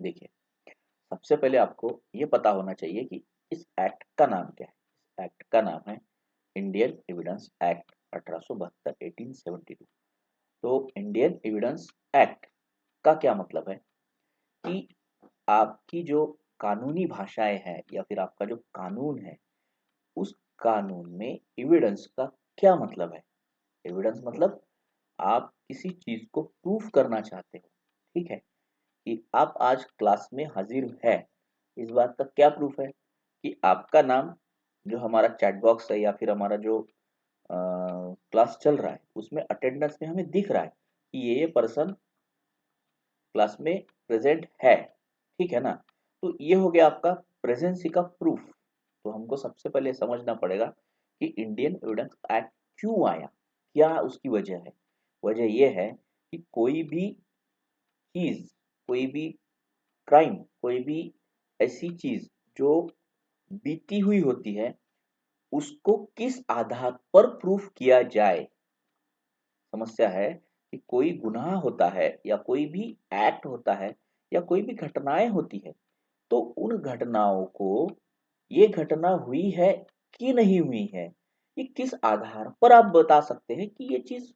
देखिए, सबसे पहले आपको ये पता होना चाहिए कि इस एक्ट का नाम क्या है। इस एक्ट का नाम है इंडियन एविडेंस एक्ट 1872, 1872। तो इंडियन एविडेंस एक्ट का क्या मतलब है कि आपकी जो कानूनी भाषाएं हैं या फिर आपका जो कानून है, उस कानून में एविडेंस का क्या मतलब है। एविडेंस मतलब आप किसी चीज को प्रूफ करना चाहते हो, ठीक है, कि आप आज क्लास में हाजिर है। इस बात का क्या प्रूफ है कि आपका नाम जो हमारा चैट बॉक्स है या फिर हमारा जो क्लास चल रहा है उसमें अटेंडेंस में हमें दिख रहा है कि ये पर्सन क्लास में प्रेजेंट है, ठीक है ना। तो ये हो गया आपका प्रेजेंसी का प्रूफ। तो हमको सबसे पहले समझना पड़ेगा कि इंडियन एविडेंस एक्ट क्यों आया, क्या उसकी वजह है। वजह यह है कि कोई भी चीज, कोई भी क्राइम, कोई भी ऐसी चीज जो बीती हुई होती है उसको किस आधार पर प्रूफ किया जाए। समस्या है कि कोई गुनाह होता है या कोई भी एक्ट होता है या कोई भी घटनाएं होती है, तो उन घटनाओं को ये घटना हुई है कि नहीं हुई है, ये किस आधार पर आप बता सकते हैं कि ये चीज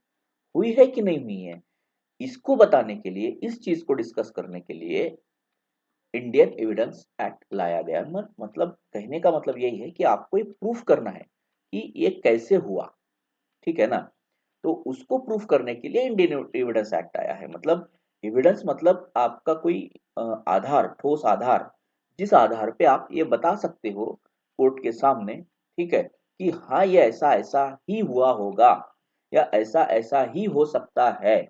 हुई है कि नहीं हुई है। इसको बताने के लिए, इस चीज को डिस्कस करने के लिए इंडियन एविडेंस एक्ट लाया गया। मतलब कहने का मतलब यही है कि आपको ये प्रूफ करना है कि ये कैसे हुआ, ठीक है ना। तो उसको प्रूफ करने के लिए इंडियन एविडेंस एक्ट आया है। मतलब एविडेंस मतलब आपका कोई आधार, ठोस आधार, जिस आधार पे आप ये बता सकते हो कोर्ट के सामने, ठीक है, कि हाँ ये ऐसा ऐसा ही हुआ होगा या ऐसा ऐसा ही हो सकता है।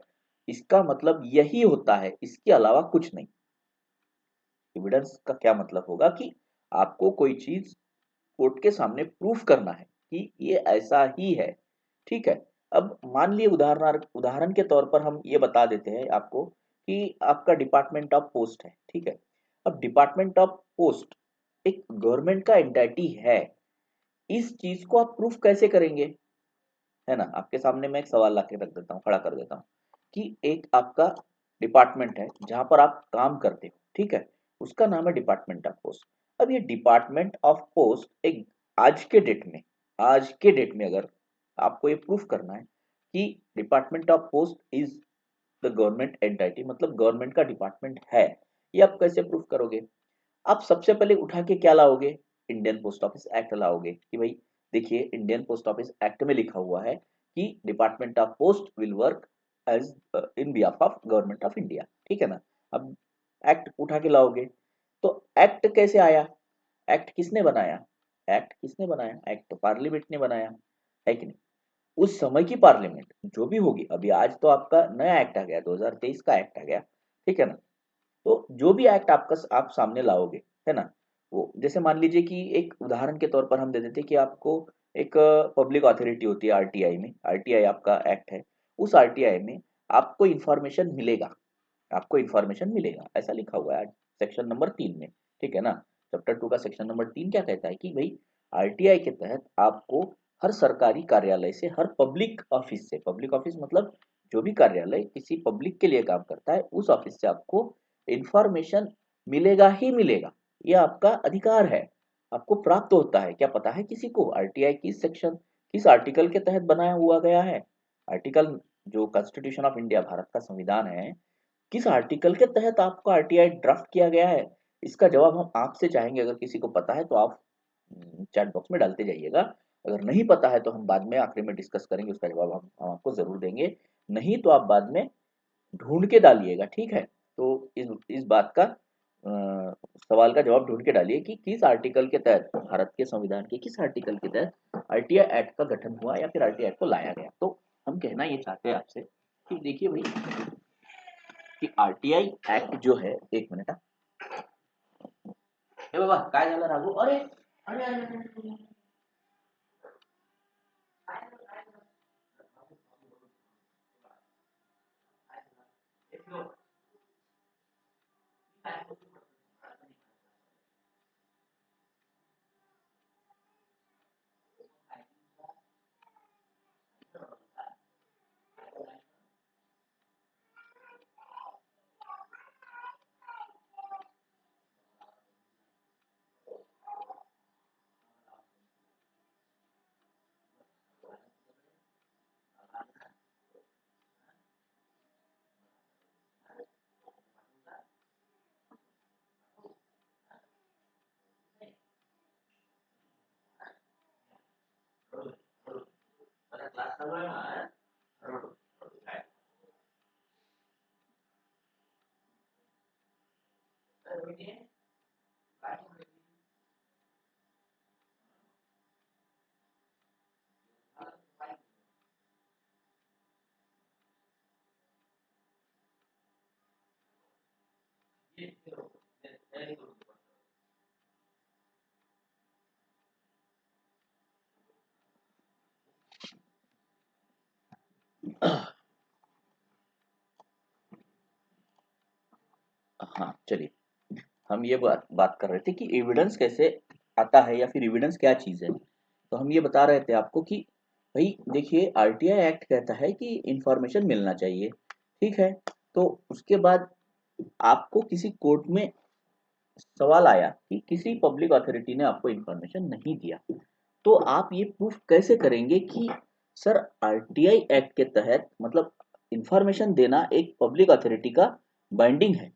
इसका मतलब यही होता है, इसके अलावा कुछ नहीं। एविडेंस का क्या मतलब होगा कि आपको कोई चीज कोर्ट के सामने प्रूफ करना है कि ये ऐसा ही है, ठीक है। अब मान लिए उदाहरण उदाहरण के तौर पर हम ये बता देते हैं आपको कि आपका डिपार्टमेंट ऑफ पोस्ट है, ठीक है। अब डिपार्टमेंट ऑफ पोस्ट एक गवर्नमेंट का एंटिटी है। इस चीज को आप प्रूफ कैसे करेंगे, है ना। आपके सामने मैं एक सवाल ला के रख देता हूँ, खड़ा कर देता हूँ कि एक आपका डिपार्टमेंट है जहां पर आप काम करते हो, ठीक है, उसका नाम है डिपार्टमेंट ऑफ पोस्ट। अब ये डिपार्टमेंट ऑफ पोस्ट एक आज के डेट में, आज के डेट में अगर आपको ये प्रूफ करना है कि department of post is the government entity, मतलब गवर्नमेंट का डिपार्टमेंट है, ये आप कैसे प्रूफ करोगे। आप सबसे पहले उठा के क्या लाओगे, इंडियन पोस्ट ऑफिस एक्ट लाओगे कि भाई देखिए इंडियन पोस्ट ऑफिस एक्ट में लिखा हुआ है कि department of post will work as in behalf of government of India, ठीक है ना। अब एक्ट उठा के लाओगे, तो एक्ट कैसे आया, एक्ट किसने बनाया, एक्ट किसने बनाया, एक्ट तो पार्लियामेंट ने बनाया, है कि नहीं। उस समय की पार्लियामेंट जो भी होगी, अभी आज तो आपका नया एक्ट आ गया, 2023 का एक्ट आ गया, ठीक है ना। तो जो भी एक्ट आपका आप सामने लाओगे, है ना, वो जैसे मान लीजिए कि एक उदाहरण के तौर पर हम दे देते कि आपको एक पब्लिक अथॉरिटी होती है आरटीआई में, आरटीआई आपका एक्ट है, उस आरटीआई में आपको इंफॉर्मेशन मिलेगा, आपको इंफॉर्मेशन मिलेगा, ऐसा लिखा हुआ है सेक्शन नंबर 3 में, ठीक है ना। चैप्टर 2 का सेक्शन नंबर 3 क्या कहता है कि भाई आरटीआई के तहत आपको हर सरकारी कार्यालय से, हर पब्लिक ऑफिस से, पब्लिक ऑफिस मतलब जो भी कार्यालय किसी पब्लिक के लिए काम करता है, उस ऑफिस से आपको इंफॉर्मेशन मिलेगा ही मिलेगा। ये आपका अधिकार है, आपको प्राप्त होता है। क्या पता है किसी को आरटीआई किस सेक्शन, किस आर्टिकल के तहत बनाया हुआ गया है। आर्टिकल जो कॉन्स्टिट्यूशन ऑफ इंडिया, भारत का संविधान है, किस आर्टिकल के तहत आपका आरटीआई ड्राफ्ट किया गया है, इसका जवाब हम आपसे चाहेंगे। अगर किसी को पता है तो आप चैट बॉक्स में डालते जाइएगा। अगर नहीं पता है तो हम बाद में आखिरी में डिस्कस करेंगे, उसका जवाब हम आपको जरूर देंगे। नहीं तो आप बाद में ढूंढ के डालिएगा, ठीक है। तो इस बात का सवाल का जवाब ढूंढ के डालिए कि किस आर्टिकल के तहत, भारत के संविधान के किस आर्टिकल के तहत आरटीआई एक्ट का गठन हुआ या फिर आरटीआई एक्ट को लाया गया। तो हम कहना ये चाहते हैं आपसे कि देखिए भाई कि आरटीआई एक्ट जो है, एक मिनट, हे बाबा काय झालं राघू, अरे अरे अरे, अरे, हाँ चलिए, हम ये बात बात कर रहे थे कि एविडेंस कैसे आता है या फिर एविडेंस क्या चीज़ है। तो हम ये बता रहे थे आपको कि भाई देखिए, आरटीआई एक्ट कहता है कि इंफॉर्मेशन मिलना चाहिए, ठीक है। तो उसके बाद आपको किसी कोर्ट में सवाल आया कि किसी पब्लिक अथॉरिटी ने आपको इंफॉर्मेशन नहीं दिया, तो आप ये प्रूफ कैसे करेंगे कि सर आरटीआई एक्ट के तहत मतलब इंफॉर्मेशन देना एक पब्लिक अथॉरिटी का बाइंडिंग है।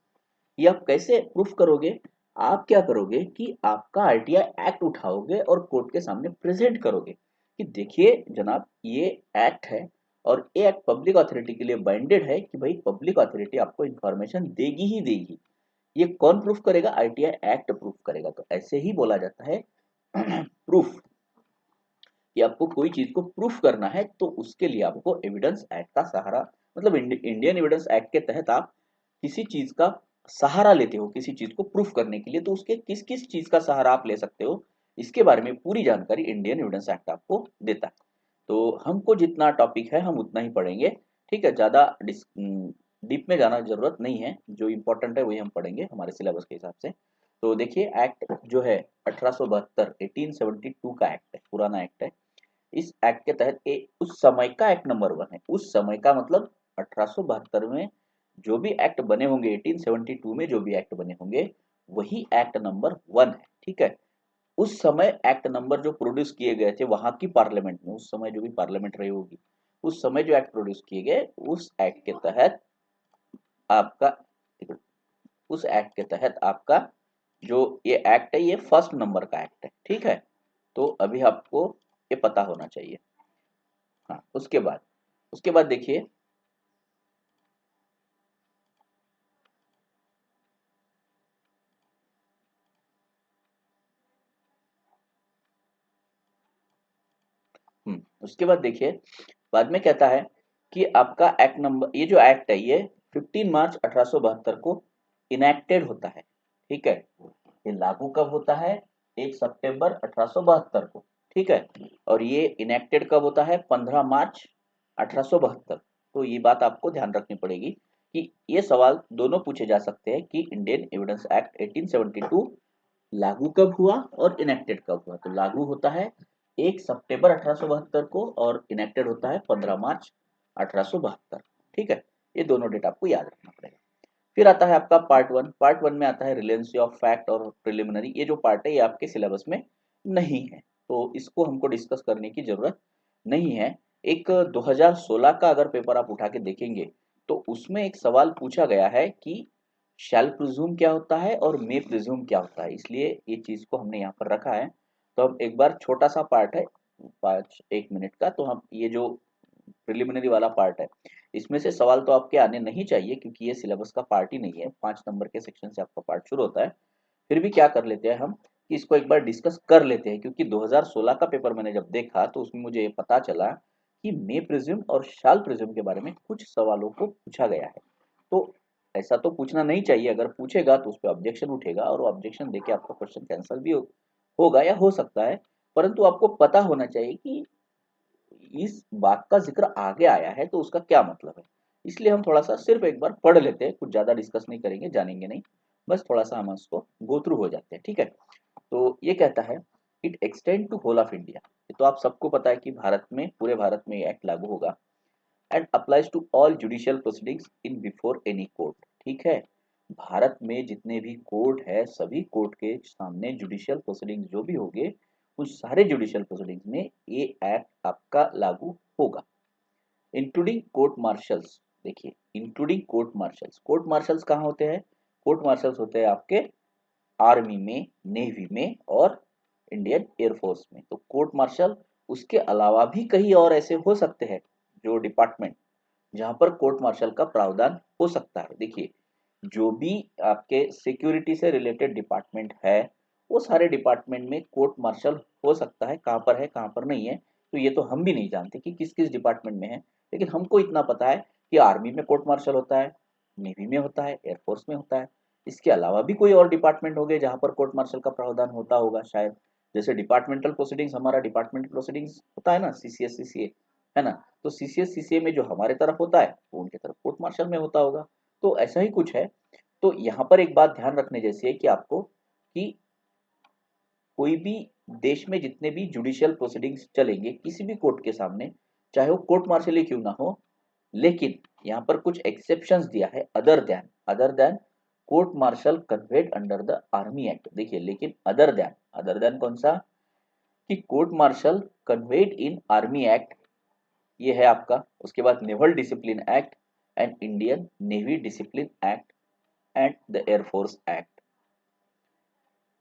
ये आप कैसे प्रूफ करोगे? आप क्या करोगे कि आपका आरटीआई एक्ट उठाओगे और कोर्ट के सामने प्रेजेंट करोगे कि देखिए जनाब, ये एक्ट है और ये एक्ट पब्लिक अथॉरिटी के लिए बाइंडेड है कि भाई पब्लिक अथॉरिटी आपको इंफॉर्मेशन देगी ही देगी। ये कौन प्रूफ करेगा? आरटीआई एक्ट प्रूफ करेगा। तो ऐसे ही बोला जाता है प्रूफ, कि आपको कोई चीज को प्रूफ करना है तो उसके लिए आपको एविडेंस एक्ट का सहारा, मतलब इंडियन एविडेंस एक्ट के तहत आप किसी चीज का सहारा लेते हो किसी चीज को प्रूफ करने के लिए, तो उसके किस किस चीज का सहारा आप ले सकते हो, इसके बारे में पूरी जानकारी इंडियन एविडेंस एक्ट आपको देता है। तो हमको जितना टॉपिक है हम उतना ही पढ़ेंगे, ठीक है। ज़्यादा डीप में जाना जरूरत नहीं है, जो इम्पोर्टेंट है वही हम पढ़ेंगे हमारे सिलेबस के हिसाब से। तो देखिए, एक्ट जो है 1872 1872 का एक्ट है, पुराना एक्ट है। इस एक्ट के तहत उस समय का एक्ट नंबर 1 है। उस समय का मतलब 1872 में जो भी एक्ट बने होंगे, 1872 में जो भी एक्ट बने होंगे, वही एक्ट नंबर 1 है, ठीक है। उस समय एक्ट नंबर जो प्रोड्यूस किए गए थे वहां की पार्लियामेंट में, उस समय जो भी पार्लियामेंट रही होगी, उस समय जो एक्ट प्रोड्यूस किए गए, उस एक्ट के तहत आपका उस एक्ट के तहत आपका जो ये एक्ट है, ये फर्स्ट नंबर का एक्ट है, ठीक है। तो अभी आपको ये पता होना चाहिए। हाँ, उसके बाद देखिए, उसके बाद देखिए, बाद में कहता है कि आपका एक्ट नंबर, ये जो एक्ट है ये 15 मार्च 1872 को इनेक्टेड होता है, ठीक है। ये लागू कब होता है? 1 सितंबर 1872 को, ठीक है। और ये इनेक्टेड कब होता है? 15 मार्च 1872। तो ये बात आपको ध्यान रखनी पड़ेगी कि ये सवाल दोनों पूछे जा सकते हैं कि इंडियन एविडेंस एक्ट 1872 लागू कब हुआ और इनेक्टेड कब हुआ। तो लागू होता है 1 सितंबर 1872 को और इनेक्टेड होता है 15 मार्च 1872, ठीक है। ये दोनों डेट आपको याद रखना पड़ेगा। फिर आता है आपका पार्ट 1 में आता है रिलेवेंसी ऑफ फैक्ट और प्रिलिमिनरी। ये जो पार्ट है ये आपके सिलेबस में नहीं है, तो इसको हमको डिस्कस करने की जरूरत नहीं है। एक 2016 का अगर पेपर आप उठा के देखेंगे तो उसमें एक सवाल पूछा गया है कि शैल प्रिज्यूम क्या होता है और मे प्रिज्यूम क्या होता है, इसलिए ये चीज को हमने यहाँ पर रखा है। तो अब एक बार छोटा सा पार्ट है, 1 मिनट का, तो हम ये जो प्रिलिमिनरी वाला पार्ट है, इसमें से सवाल तो आपके आने नहीं चाहिए क्योंकि ये सिलेबस का पार्ट ही नहीं है। 5 नंबर के सेक्शन से आपका पार्ट शुरू होता है। फिर भी क्या कर लेते हैं हम कि इसको एक बार डिस्कस कर लेते हैं, क्योंकि 2016 का पेपर मैंने जब देखा तो उसमें मुझे ये पता चला कि मे प्रिज्यूम और शाल प्रिज्यूम के बारे में कुछ सवालों को पूछा गया है। तो ऐसा तो पूछना नहीं चाहिए, अगर पूछेगा तो उस पर ऑब्जेक्शन उठेगा और वो ऑब्जेक्शन देके आपका क्वेश्चन कैंसिल भी होगा या हो सकता है। परंतु आपको पता होना चाहिए कि इस बात का जिक्र आगे आया है तो उसका क्या मतलब है। इसलिए हम थोड़ा सा सिर्फ एक बार पढ़ लेते हैं, कुछ ज्यादा डिस्कस नहीं करेंगे, जानेंगे नहीं, बस थोड़ा सा हम उसको गो थ्रू हो जाते हैं, ठीक है। तो ये कहता है it extend to whole of India. ये तो आप सबको पता है कि भारत में, पूरे भारत में ये एक्ट लागू होगा। And applies to all judicial proceedings in before any court, ठीक है। भारत में जितने भी कोर्ट है, सभी कोर्ट के सामने जुडिशियल प्रोसीडिंग्स जो भी होंगे, उन सारे जुडिशियल प्रोसीडिंग्स में ये एक्ट आपका लागू होगा, इंक्लूडिंग कोर्ट मार्शल्स। देखिए, इंक्लूडिंग कोर्ट मार्शल्स कहाँ होते हैं? कोर्ट मार्शल्स होते हैं आपके आर्मी में, नेवी में और इंडियन एयरफोर्स में। तो कोर्ट मार्शल उसके अलावा भी कहीं और ऐसे हो सकते हैं जो डिपार्टमेंट जहां पर कोर्ट मार्शल का प्रावधान हो सकता है। देखिए, जो भी आपके सिक्योरिटी से रिलेटेड डिपार्टमेंट है, वो सारे डिपार्टमेंट में कोर्ट मार्शल हो सकता है। कहाँ पर है कहाँ पर नहीं है तो ये तो हम भी नहीं जानते कि किस किस डिपार्टमेंट में है, लेकिन हमको इतना पता है कि आर्मी में कोर्ट मार्शल होता है, नेवी में होता है, एयरफोर्स में होता है। इसके अलावा भी कोई और डिपार्टमेंट हो गए जहाँ पर कोर्ट मार्शल का प्रावधान होता होगा शायद। जैसे डिपार्टमेंटल प्रोसीडिंग्स, हमारा डिपार्टमेंटल प्रोसीडिंग्स होता है ना, सीसीएस सीसीए, है ना। तो सीसीएस सीसीए में जो हमारे तरफ होता है वो उनके तरफ कोर्ट मार्शल में होता होगा। तो ऐसा ही कुछ है। तो यहाँ पर एक बात ध्यान रखने जैसी है कि आपको कि कोई भी देश में जितने भी जुडिशियल प्रोसीडिंग्स चलेंगे किसी भी कोर्ट के सामने, चाहे वो कोर्ट मार्शल ही क्यों ना हो, लेकिन यहाँ पर कुछ एक्सेप्शंस दिया है, other than court martial convened under the army act. देखिए, लेकिन अदर देन कौन सा, कि court martial convened in army act, ये है आपका। उसके बाद naval discipline act and Indian navy discipline act and the air force act.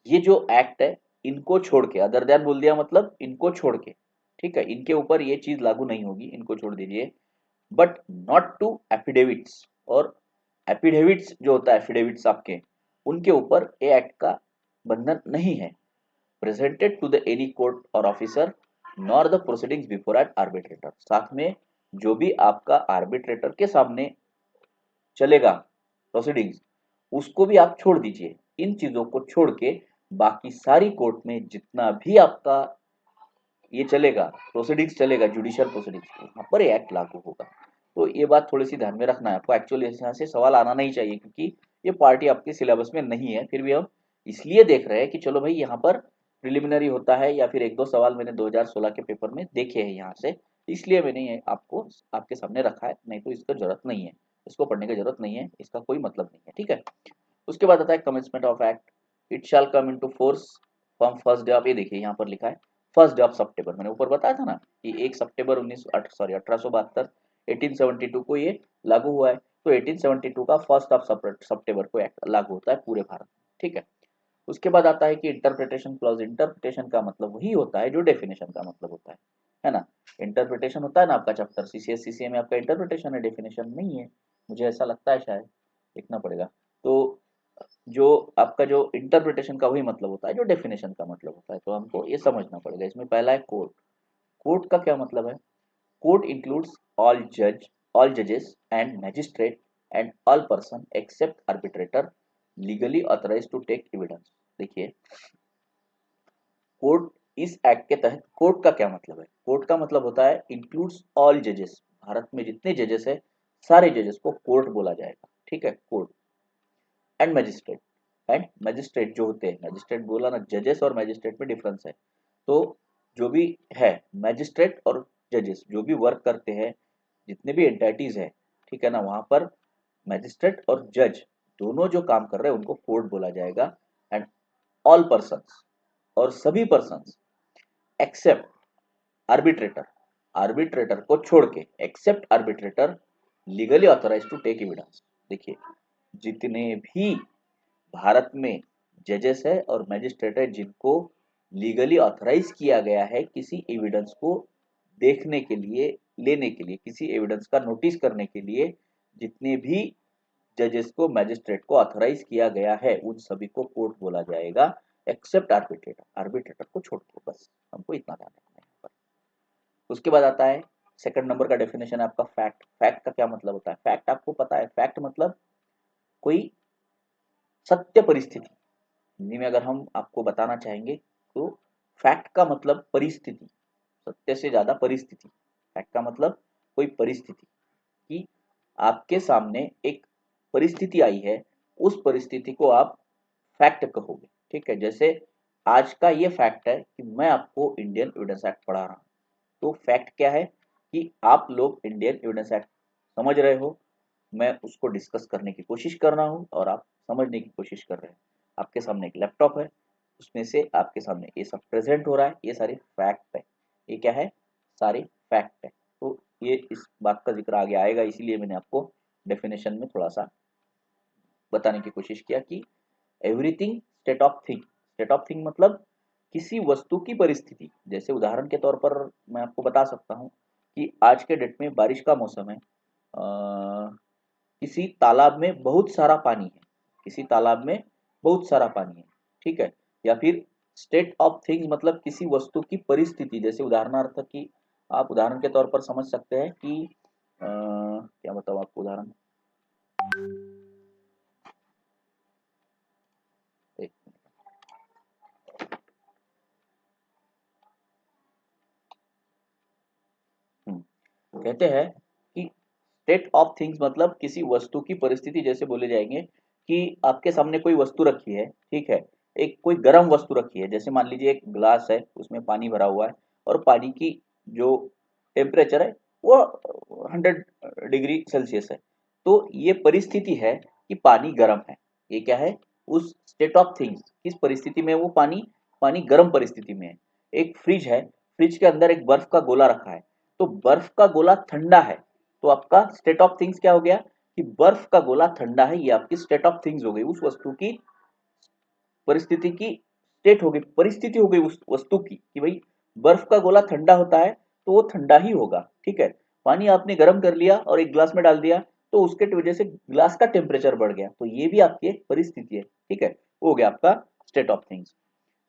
ये जो एक्ट है, इनको छोड़ के, अदर देन बोल दिया मतलब इनको छोड़ के, ठीक है, इनके ऊपर ये चीज लागू नहीं होगी, इनको छोड़ दीजिए। बट नॉट टू एफिडेविट्स, और एफिडेविट्स जो होता है, एफिडेविट्स आपके, उनके ऊपर ये एक्ट का बंधन नहीं है। Presented to the any court or officer nor the proceedings before at arbitrator. साथ में जो भी आपका आर्बिट्रेटर के सामने चलेगा प्रोसीडिंग्स, उसको भी आप छोड़ दीजिए। इन चीजों को छोड़ के बाकी सारी कोर्ट में जितना भी आपका ये चलेगा, प्रोसीडिंग्स चलेगा, जुडिशियल प्रोसीडिंग्स, वहां पर ये एक्ट लागू होगा। तो ये बात थोड़ी सी ध्यान में रखना है आपको। एक्चुअली यहाँ से सवाल आना नहीं चाहिए क्योंकि ये पार्टी आपके सिलेबस में नहीं है, फिर भी हम इसलिए देख रहे हैं कि चलो भाई यहाँ पर प्रिलिमिनरी होता है, या फिर एक दो सवाल मैंने 2016 के पेपर में देखे हैं यहाँ से, इसलिए मैंने ये आपको आपके सामने रखा है। नहीं तो इसका जरूरत नहीं है, इसको पढ़ने की जरूरत नहीं है, इसका कोई मतलब नहीं है, ठीक है। उसके बाद आता है commencement of act. It shall come into force from first day of, ये देखिए यहाँ पर लिखा है फर्स्ट डे ऑफ सितंबर। मैंने ऊपर बताया था ना कि 1 सितंबर 1872 1872 को ये लागू हुआ है। तो 1872 का फर्स्ट ऑफ सितंबर को एक्ट लागू होता है पूरे भारत में, ठीक है। उसके बाद आता है कि इंटरप्रिटेशन क्लॉज। इंटरप्रिटेशन का मतलब वही होता है जो डेफिनेशन का मतलब होता है ना। इंटरप्रिटेशन होता है ना आपका चैप्टर सीसीएस सीसीए में, आपका इंटरप्रिटेशन है, डेफिनेशन नहीं है, मुझे ऐसा लगता है, शायद देखना पड़ेगा। तो जो आपका जो इंटरप्रिटेशन का वही मतलब होता है जो डेफिनेशन का मतलब होता है, तो हमको ये समझना पड़ेगा। इसमें पहला है कोर्ट। कोर्ट का क्या मतलब है? कोर्ट इंक्लूड्स ऑल जजेस and magistrate and all person except arbitrator legally authorised to take evidence. देखिए, कोर्ट, इस एक्ट के तहत कोर्ट का क्या मतलब है? कोर्ट का मतलब होता है इंक्लूड्स ऑल जजेस, भारत में जितने जजेस है सारे जजेस को कोर्ट बोला जाएगा, ठीक है, court. And magistrate, and magistrate जो होते हैं, मैजिस्ट्रेट बोला ना, जजेस और मैजिस्ट्रेट में डिफरेंस है। तो जो भी है मैजिस्ट्रेट और जजेस जो भी वर्क करते हैं, जितने भी एंटाइटीज है, ठीक है ना, वहां पर मैजिस्ट्रेट और जज दोनों जो काम कर रहे हैं उनको कोर्ट बोला जाएगा। एंड ऑल पर्सन्स, और सभी पर्सन्स एक्सेप्ट आर्बिट्रेटर, आर्बिट्रेटर को छोड़ के, except arbitrator legally authorise to take evidence. देखिए, जितने भी भारत में जजेस है और मैजिस्ट्रेट है जिनको लीगली ऑथराइज किया गया है किसी एविडेंस को देखने के लिए, लेने के लिए, किसी एविडेंस का नोटिस करने के लिए, जितने भी जजेस को, मैजिस्ट्रेट को ऑथराइज किया गया है उन सभी को कोर्ट बोला जाएगा, एक्सेप्ट आर्बिट्रेटर, आर्बिट्रेटर को छोड़ के, बस हमको इतना ध्यान रखना है यहाँ पर। उसके बाद आता है सेकंड नंबर का डेफिनेशन है आपका फैक्ट। फैक्ट का क्या मतलब होता है? फैक्ट आपको पता है, फैक्ट मतलब कोई सत्य परिस्थिति। हिंदी में अगर हम आपको बताना चाहेंगे तो फैक्ट का मतलब परिस्थिति, सत्य से ज्यादा परिस्थिति। फैक्ट का मतलब कोई परिस्थिति, कि आपके सामने एक परिस्थिति आई है, उस परिस्थिति को आप फैक्ट कहोगे, ठीक है। जैसे आज का ये फैक्ट है कि मैं आपको इंडियन एविडेंस एक्ट पढ़ा रहा हूँ, तो फैक्ट क्या है कि आप लोग इंडियन एविडेंस एक्ट समझ रहे हो, मैं उसको डिस्कस करने की कोशिश कर रहा हूँ और आप समझने की कोशिश कर रहे हैं। आपके सामने एक लैपटॉप है, उसमें से आपके सामने ये सब प्रेजेंट हो रहा है, ये सारे फैक्ट है। ये क्या है? सारे फैक्ट है। तो ये इस बात का जिक्र आगे आएगा, इसीलिए मैंने आपको डेफिनेशन में थोड़ा सा बताने की कोशिश किया कि everything state of thing. State of thing मतलब किसी वस्तु की परिस्थिति, जैसे उदाहरण के तौर पर मैं आपको बता सकता हूँ कि आज के डेट में बारिश का मौसम है, किसी तालाब में बहुत सारा पानी है, किसी तालाब में बहुत सारा पानी है, ठीक है। या फिर स्टेट ऑफ थिंग्स मतलब किसी वस्तु की परिस्थिति, जैसे उदाहरणार्थ कि आप उदाहरण के तौर पर समझ सकते हैं कि क्या बताऊँ आपको उदाहरण, एक कहते हैं कि स्टेट ऑफ थिंग्स मतलब किसी वस्तु की परिस्थिति, जैसे बोले जाएंगे कि आपके सामने कोई वस्तु रखी है, ठीक है, एक कोई गर्म वस्तु रखी है, जैसे मान लीजिए एक ग्लास है, उसमें पानी भरा हुआ है और पानी की जो टेम्परेचर है वो 100 डिग्री सेल्सियस है। तो ये परिस्थिति है कि पानी गर्म है। ये क्या है, उस स्टेट ऑफ थिंग्स, किस परिस्थिति में वो पानी, पानी गर्म परिस्थिति में है। एक फ्रिज है, फ्रिज के अंदर एक बर्फ का गोला रखा है, तो बर्फ का गोला ठंडा है, तो आपका स्टेट ऑफ थिंग्स क्या हो गया कि बर्फ का गोला ठंडा है, ये आपकी स्टेट ऑफ थिंग्स हो गई, उस वस्तु की परिस्थिति की स्टेट हो गई, परिस्थिति हो गई उस वस्तु की कि भाई बर्फ का गोला ठंडा होता है तो वो ठंडा ही होगा, ठीक है। पानी आपने गर्म कर लिया और एक गिलास में डाल दिया तो उसके वजह से गिलास का टेम्परेचर बढ़ गया, तो ये भी आपकी एक परिस्थिति है, ठीक है, वो हो गया आपका state of things.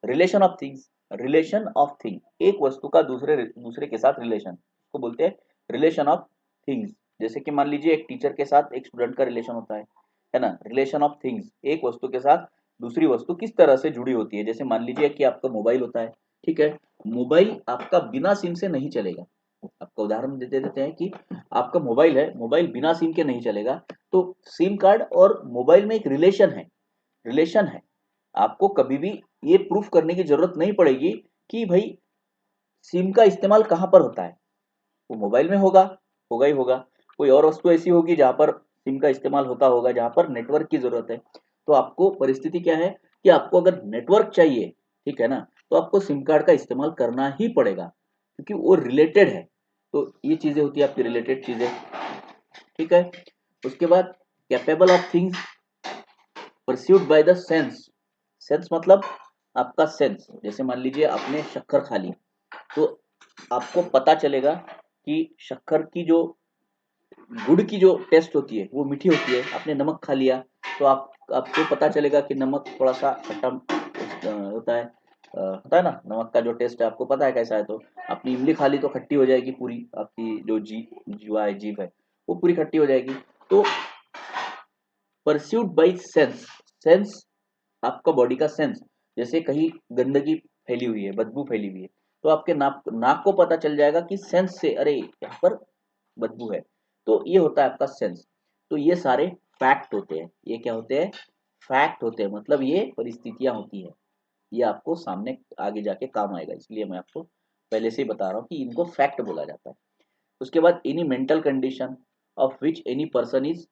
Relation of things, relation of thing, एक वस्तु का दूसरे दूसरे के साथ रिलेशन, उसको बोलते हैं रिलेशन ऑफ थिंग्स। जैसे कि मान लीजिए एक टीचर के साथ एक स्टूडेंट का रिलेशन होता है ना। रिलेशन ऑफ थिंग्स, एक वस्तु के साथ दूसरी वस्तु किस तरह से जुड़ी होती है, जैसे मान लीजिए कि आपका मोबाइल होता है, ठीक है, मोबाइल आपका बिना सिम से नहीं चलेगा। आपका उदाहरण देते देते हैं कि आपका मोबाइल है, मोबाइल बिना सिम के नहीं चलेगा, तो सिम कार्ड और मोबाइल में एक रिलेशन है, रिलेशन है। आपको कभी भी ये प्रूफ करने की जरूरत नहीं पड़ेगी कि भाई सिम का इस्तेमाल कहाँ पर होता है, वो मोबाइल में होगा, होगा ही होगा। कोई और वस्तु ऐसी होगी जहाँ पर सिम का इस्तेमाल होता होगा, जहाँ पर नेटवर्क की जरूरत है। तो आपको परिस्थिति क्या है कि आपको अगर नेटवर्क चाहिए, ठीक है ना, तो आपको सिम कार्ड का इस्तेमाल करना ही पड़ेगा क्योंकि वो रिलेटेड है। तो ये चीजें होती है आपकी रिलेटेड चीजें, ठीक है। उसके बाद capable of things perceived by the sense, sense मतलब आपका सेंस, जैसे मान लीजिए आपने शक्कर खा ली तो आपको पता चलेगा कि शक्कर की जो गुड़ की जो टेस्ट होती है वो मीठी होती है। आपने नमक खा लिया तो आपको पता चलेगा कि नमक थोड़ा सा खट्टा होता है, होता है ना, नमक का जो टेस्ट है आपको पता है कैसा है। तो आपने इमली खा ली तो खट्टी हो जाएगी पूरी, आपकी जो जीवा है, जीभ है, वो पूरी खट्टी हो जाएगी। तो परस्यूड बाई सेंस, सेंस आपका बॉडी का सेंस, जैसे कहीं गंदगी फैली हुई है, बदबू फैली हुई है, तो आपके नाक नाक को पता चल जाएगा कि सेंस से अरे यहाँ पर बदबू है, तो ये होता है आपका सेंस। तो ये सारे फैक्ट होते हैं, ये क्या होते हैं, फैक्ट होते हैं, मतलब ये परिस्थितियां होती है, ये आपको सामने आगे जाके काम आएगा, इसलिए मैं आपको पहले से ही बता रहा हूँ कि इनको फैक्ट बोला जाता है। उसके बाद any mental condition of which any person is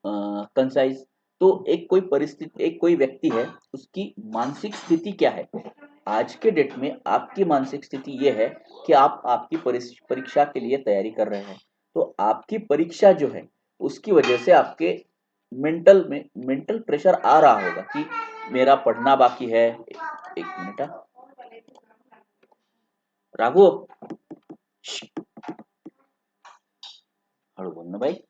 concise, तो एक कोई परिस्थिति, एक कोई व्यक्ति है, उसकी मानसिक स्थिति क्या है। आज के डेट में आपकी मानसिक स्थिति ये है कि आप आपकी परीक्षा के लिए तैयारी कर रहे हैं, तो आपकी परीक्षा जो है उसकी वजह से आपके मेंटल प्रेशर आ रहा होगा कि मेरा पढ़ना बाकी है। एक मिनट राघु, हड़ो बोलना भाई।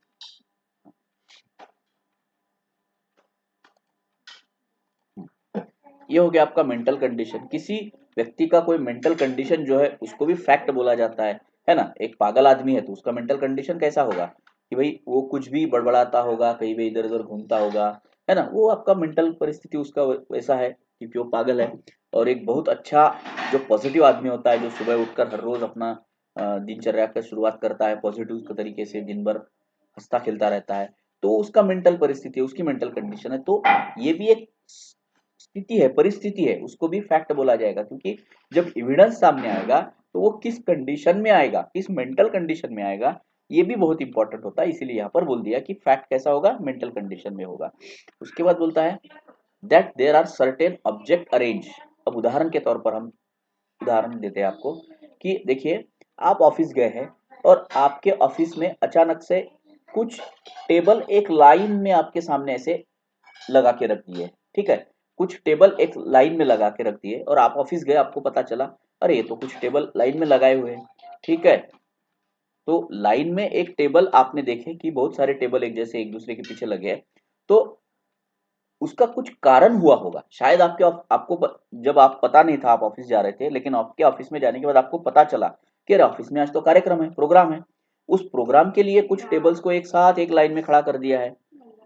ये हो गया आपका मेंटल कंडीशन। किसी व्यक्ति का कोई मेंटल कंडीशन जो है उसको भी फैक्ट बोला जाता है ना। एक पागल आदमी है तो उसका मेंटल कंडीशन कैसा होगा कि भाई वो कुछ भी बड़बड़ाता होगा, कहीं भी इधर उधर घूमता होगा, है ना, वो आपका मेंटल परिस्थिति उसका वैसा है क्योंकि वो पागल है। और एक बहुत अच्छा जो पॉजिटिव आदमी होता है, जो सुबह उठकर हर रोज अपना दिनचर्या का शुरुआत करता है पॉजिटिव तरीके से, दिन भर हंसता खेलता रहता है, तो उसका मेंटल परिस्थिति है, उसकी मेंटल कंडीशन है। तो ये भी एक स्थिति है, परिस्थिति है, उसको भी फैक्ट बोला जाएगा क्योंकि जब एविडेंस सामने आएगा तो वो किस कंडीशन में आएगा, किस मेंटल कंडीशन में आएगा, ये भी बहुत इंपॉर्टेंट होता है। इसीलिए यहाँ पर बोल दिया कि फैक्ट कैसा होगा, मेंटल कंडीशन में होगा। उसके बाद बोलता है that there are certain object arrange. अब उदाहरण के तौर पर हम उदाहरण देते हैं आपको कि देखिए आप ऑफिस गए हैं और आपके ऑफिस में अचानक से कुछ टेबल एक लाइन में आपके सामने ऐसे लगा के रख दिए, ठीक है। कुछ टेबल एक लाइन में लगा के रख दिए और आप ऑफिस गए, आपको पता चला अरे ये तो कुछ टेबल लाइन में लगाए हुए हैं, ठीक है। तो लाइन में एक टेबल आपने देखे कि बहुत सारे टेबल एक जैसे एक दूसरे के पीछे लगे हैं, तो उसका कुछ कारण हुआ होगा। शायद जब आप पता नहीं था, आप ऑफिस जा रहे थे, लेकिन आपके ऑफिस में जाने के बाद आपको पता चला कि अरे ऑफिस में आज तो कार्यक्रम है, प्रोग्राम है। उस प्रोग्राम के लिए कुछ टेबल्स को एक साथ एक लाइन में खड़ा कर दिया है।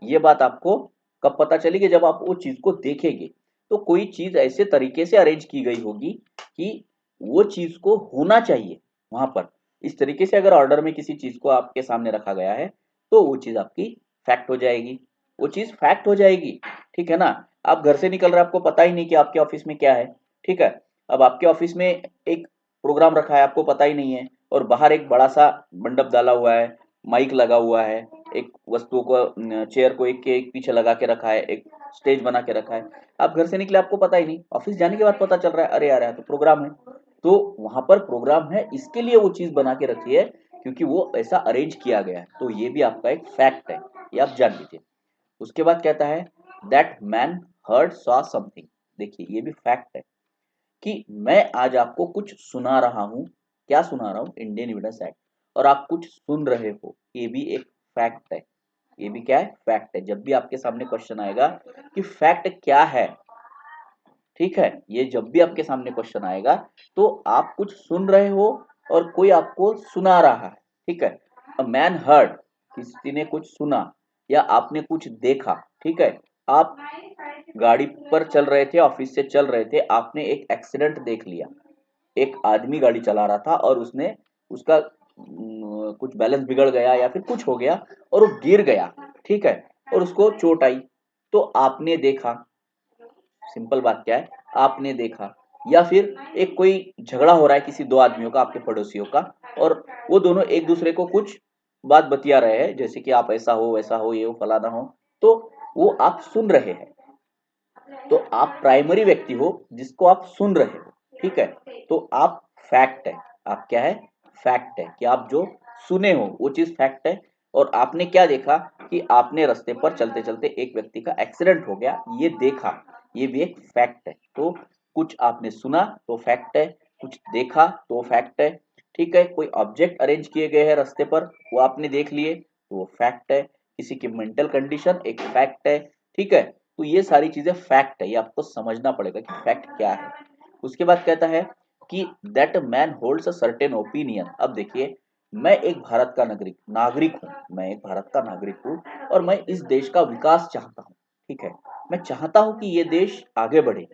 ये बात आपको कब पता चली? कि जब आप वो चीज को देखेंगे। तो कोई चीज ऐसे तरीके से अरेंज की गई होगी कि वो चीज को होना चाहिए वहां पर। इस तरीके से अगर ऑर्डर में किसी चीज को आपके सामने रखा गया है तो वो चीज आपकी फैक्ट हो जाएगी, वो चीज फैक्ट हो जाएगी, ठीक है ना। आप घर से निकल रहे, आपको पता ही नहीं कि आपके ऑफिस में क्या है, ठीक है। अब आपके ऑफिस में एक प्रोग्राम रखा है, आपको पता ही नहीं है, और बाहर एक बड़ा सा मंडप डाला हुआ है, माइक लगा हुआ है, एक वस्तुओं को चेयर को एक के एक पीछे लगा के रखा है, एक स्टेज बना के रखा है। आप घर से निकले, आपको पता ही नहीं, ऑफिस जाने के बाद पता चल रहा है अरे यार यहाँ तो प्रोग्राम है। तो वहां पर प्रोग्राम है, इसके लिए वो चीज बना के रखी है, क्योंकि वो ऐसा अरेंज किया गया है। तो ये भी आपका एक फैक्ट है, ये आप जान लीजिए। उसके बाद कहता है that man heard saw something. देखिए ये भी फैक्ट है कि मैं आज आपको कुछ सुना रहा हूं। क्या सुना रहा हूं? Indian evidence act. और आप कुछ सुन रहे हो, ये भी एक फैक्ट है। ये भी क्या है? फैक्ट है। जब भी आपके सामने क्वेश्चन आएगा कि फैक्ट क्या है, ठीक है, ये जब भी आपके सामने क्वेश्चन आएगा तो आप कुछ सुन रहे हो और कोई आपको सुना रहा है, ठीक है। अ मैन हर्ड, किसी ने कुछ सुना या आपने कुछ देखा, ठीक है। आप गाड़ी पर चल रहे थे, ऑफिस से चल रहे थे, आपने एक एक्सीडेंट देख लिया। एक आदमी गाड़ी चला रहा था और उसने उसका कुछ बैलेंस बिगड़ गया या फिर कुछ हो गया और वो गिर गया, ठीक है, और उसको चोट आई। तो आपने देखा, सिंपल बात क्या है, आपने देखा। या फिर एक कोई झगड़ा हो रहा है किसी दो आदमियों का, आपके पड़ोसियों का, और वो दोनों एक दूसरे को कुछ बात बतिया रहे हैं, जैसे कि आप ऐसा हो वैसा हो, ये हो फलाना हो, तो वो आप सुन रहे हैं। तो आप प्राइमरी व्यक्ति हो जिसको आप सुन रहे हो, ठीक है। तो आप फैक्ट है। आप क्या है? फैक्ट है कि आप जो सुने हो वो चीज फैक्ट है। और आपने क्या देखा? कि आपने रास्ते पर चलते चलते एक व्यक्ति का एक्सीडेंट हो गया, ये देखा, ये भी एक फैक्ट है। तो कुछ आपने सुना तो फैक्ट है, कुछ देखा तो फैक्ट है, ठीक है। कोई ऑब्जेक्ट अरेंज किए गए हैं रास्ते पर, वो आपने देख लिए तो वो फैक्ट है। किसी की मेंटल कंडीशन एक फैक्ट है, ठीक है। तो ये सारी चीजें फैक्ट है, ये आपको समझना पड़ेगा कि फैक्ट क्या है। उसके बाद कहता है कि that man holds a certain opinion. अब देखिए, मैं एक भारत का नागरिक हूँ, मैं एक भारत का नागरिक हूँ और मैं इस देश का विकास चाहता हूँ, ठीक है। मैं चाहता हूँ कि ये देश आगे बढ़े,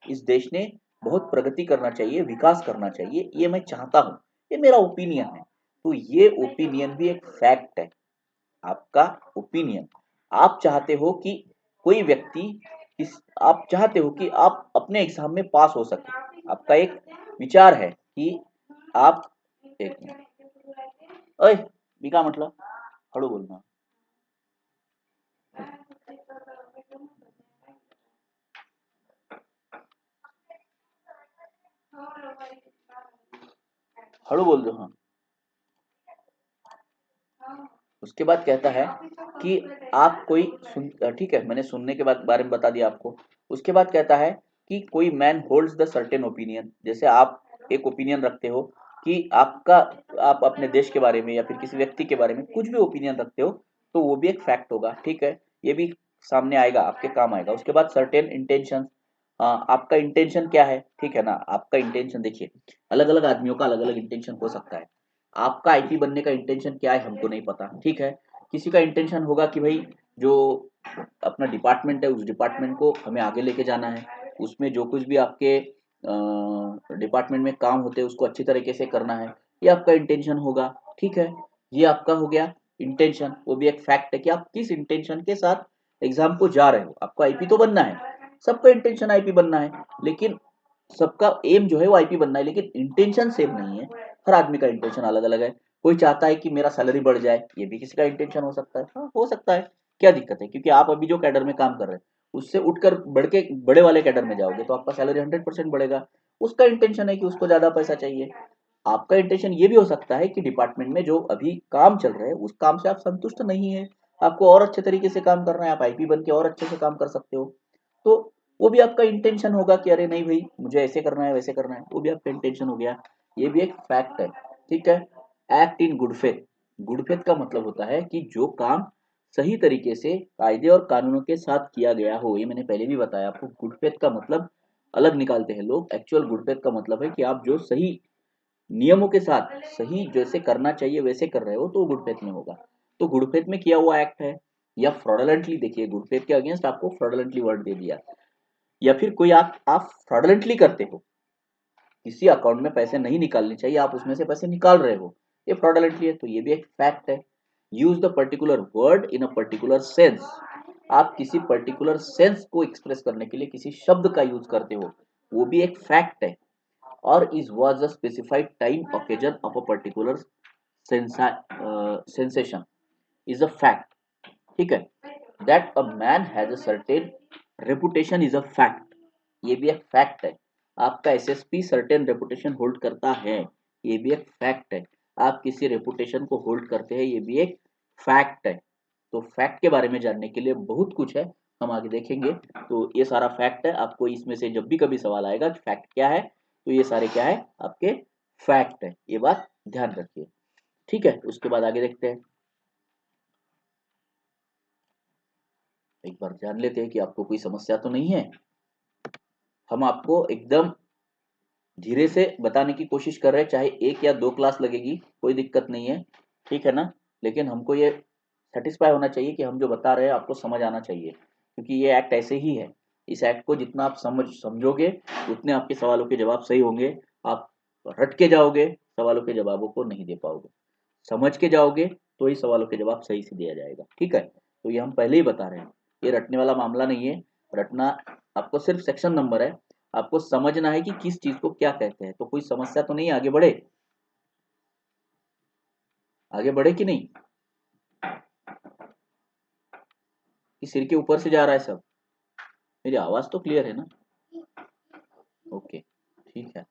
इस देश ने बहुत प्रगति करना चाहिए, विकास करना चाहिए, ये मैं चाहता हूँ, ये मेरा ओपिनियन है। तो ये ओपिनियन भी एक फैक्ट है, आपका ओपिनियन। आप चाहते हो कि कोई व्यक्ति आप चाहते हो कि आप अपने एग्जाम में पास हो सके, आपका एक विचार है कि आप एक मिनट, ओए भी का मतलब हड़ू बोलना, हड़ू बोल दो, हाँ। उसके बाद कहता है कि आप कोई सुन, ठीक है, मैंने सुनने के बाद बारे में बता दिया आपको। उसके बाद कहता है कि कोई man holds the certain opinion. जैसे आप एक ओपिनियन रखते हो कि आप अपने देश के बारे में या फिर किसी व्यक्ति के बारे में कुछ भी ओपिनियन रखते हो, तो वो भी एक फैक्ट होगा, ठीक है। ये भी सामने आएगा, आपके काम आएगा। उसके बाद सर्टेन इंटेंशन, आपका इंटेंशन क्या है, ठीक है ना। आपका इंटेंशन देखिए, अलग अलग आदमियों का अलग अलग इंटेंशन हो सकता है। आपका आईपी बनने का इंटेंशन क्या है हमको नहीं पता, ठीक है। किसी का इंटेंशन होगा कि भाई जो अपना डिपार्टमेंट है उस डिपार्टमेंट को हमें आगे लेके जाना है, उसमें जो कुछ भी आपके डिपार्टमेंट में काम होते हैं उसको अच्छी तरीके से करना है, ये आपका इंटेंशन होगा, ठीक है। ये आपका हो गया इंटेंशन। वो भी एक फैक्ट है कि आप किस इंटेंशन के साथ एग्जाम को जा रहे हो। आपको आईपी तो बनना है, सबका इंटेंशन आईपी बनना है, लेकिन सबका एम जो है वो आईपी बनना है, लेकिन इंटेंशन सेम नहीं है। हर आदमी का इंटेंशन अलग अलग है। कोई चाहता है कि मेरा सैलरी बढ़ जाए, ये भी किसी का इंटेंशन हो सकता है, हाँ हो सकता है। क्या दिक्कत है? क्योंकि आप अभी जो कैडर में काम कर रहे हैं उससे उठकर बढ़ के बड़े वाले कैडर में जाओगे तो आपका सैलरी 100% बढ़ेगा। उसका इंटेंशन है कि उसको ज्यादा पैसा चाहिए। आपका इंटेंशन ये भी हो सकता है कि डिपार्टमेंट में जो अभी काम चल रहा है उस काम से आप संतुष्ट नहीं है, आपको और अच्छे तरीके से काम करना है, आप आईपी बन के और अच्छे से काम कर सकते हो। तो वो भी आपका इंटेंशन होगा कि अरे नहीं भाई मुझे ऐसे करना है वैसे करना है, वो भी आपका इंटेंशन हो गया, ये भी एक फैक्ट है। ठीक है। Act in good faith, good faith का मतलब होता है कि जो काम सही तरीके से कायदे और कानूनों के साथ किया गया हो। ये मैंने पहले भी बताया आपको, गुड फेथ का मतलब अलग निकालते हैं लोग। एक्चुअल गुड फेथ का मतलब है कि आप जो सही नियमों के साथ सही जैसे करना चाहिए वैसे कर रहे हो तो गुड फेथ में होगा। तो गुड फेथ में किया हुआ एक्ट है, या फ्रॉडलेंटली, देखिए गुड फेथ के अगेंस्ट आपको फ्रॉडलेंटली वर्ड दे दिया, या फिर कोई आप फ्रॉडलेंटली करते हो, किसी अकाउंट में पैसे नहीं निकालने चाहिए आप उसमें से पैसे निकाल रहे हो, ये फ्रॉडलेंटली है, तो ये भी एक फैक्ट है। Use the particular word in a particular sense, आप किसी पर्टिकुलर सेंस को एक्सप्रेस करने के लिए किसी शब्द का यूज करते हो, वो भी एक फैक्ट है। और is was a specified time occasion of a particular sensation is a fact. ठीक है। That a man has a certain reputation is a fact, ये भी एक फैक्ट है। आपका एसएसपी सर्टेन रेपुटेशन होल्ड करता है, ये भी एक फैक्ट है। आप किसी रेपुटेशन को होल्ड करते हैं, ये भी एक फैक्ट है। तो फैक्ट के बारे में जानने के लिए बहुत कुछ है, हम आगे देखेंगे। तो ये सारा फैक्ट है, आपको इसमें से जब भी कभी सवाल आएगा कि फैक्ट क्या है, तो ये सारे क्या है आपके फैक्ट है, ये बात ध्यान रखिए। ठीक है, उसके बाद आगे देखते हैं। एक बार जान लेते हैं कि आपको कोई समस्या तो नहीं है। हम आपको एकदम धीरे से बताने की कोशिश कर रहे हैं, चाहे एक या दो क्लास लगेगी कोई दिक्कत नहीं है, ठीक है ना। लेकिन हमको ये सेटिस्फाई होना चाहिए कि हम जो बता रहे हैं आपको समझ आना चाहिए, क्योंकि ये एक्ट ऐसे ही है। इस एक्ट को जितना आप समझोगे उतने आपके सवालों के जवाब सही होंगे। आप रट के जाओगे, सवालों के जवाबों को नहीं दे पाओगे। समझ के जाओगे तो ही सवालों के जवाब सही से दिया जाएगा। ठीक है, तो ये हम पहले ही बता रहे हैं, ये रटने वाला मामला नहीं है। रटना आपको सिर्फ सेक्शन नंबर है, आपको समझना है कि किस चीज को क्या कहते हैं। तो कोई समस्या तो नहीं है, आगे बढ़े, आगे बढ़े कि नहीं, कि सिर के ऊपर से जा रहा है सब। मेरी आवाज तो क्लियर है ना। ओके, ठीक है।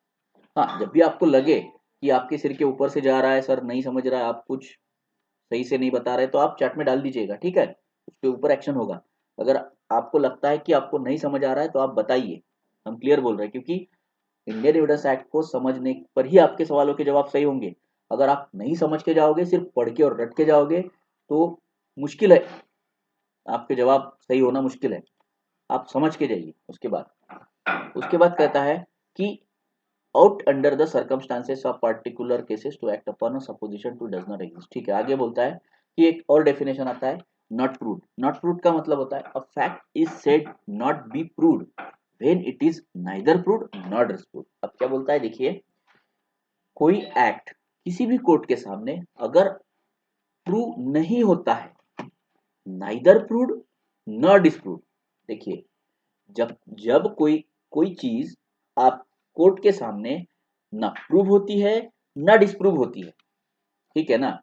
हाँ, जब भी आपको लगे कि आपके सिर के ऊपर से जा रहा है, सर नहीं समझ रहा है, आप कुछ सही से नहीं बता रहे, तो आप चैट में डाल दीजिएगा, ठीक है, उसके ऊपर एक्शन होगा। अगर आपको लगता है कि आपको नहीं समझ आ रहा है तो आप बताइए, हम क्लियर बोल रहे हैं, क्योंकि इंडियन एविडेंस एक्ट को समझने पर ही आपके सवालों के जवाब सही होंगे। अगर आप नहीं समझ के जाओगे, सिर्फ पढ़ के और रट के जाओगे, तो मुश्किल है, आपके जवाब सही होना मुश्किल है। आप समझ के जाइए। उसके बाद कहता है कि ought under the circumstances of particular cases to act upon a supposition to does not exist. ठीक है, आगे बोलता है कि एक और डेफिनेशन आता है, नॉट प्रूव्ड। नॉट प्रूव्ड का मतलब होता है a fact is said not be proved when it is neither proved not disproved. अब क्या बोलता है, देखिए, कोई एक्ट किसी भी कोर्ट के सामने अगर प्रूव नहीं होता है, नाइदर प्रूव्ड नॉट डिस्प्रूव्ड, देखिए, जब जब कोई कोई चीज आप कोर्ट के सामने ना प्रूव होती है ना डिस्प्रूव होती है, ठीक है ना,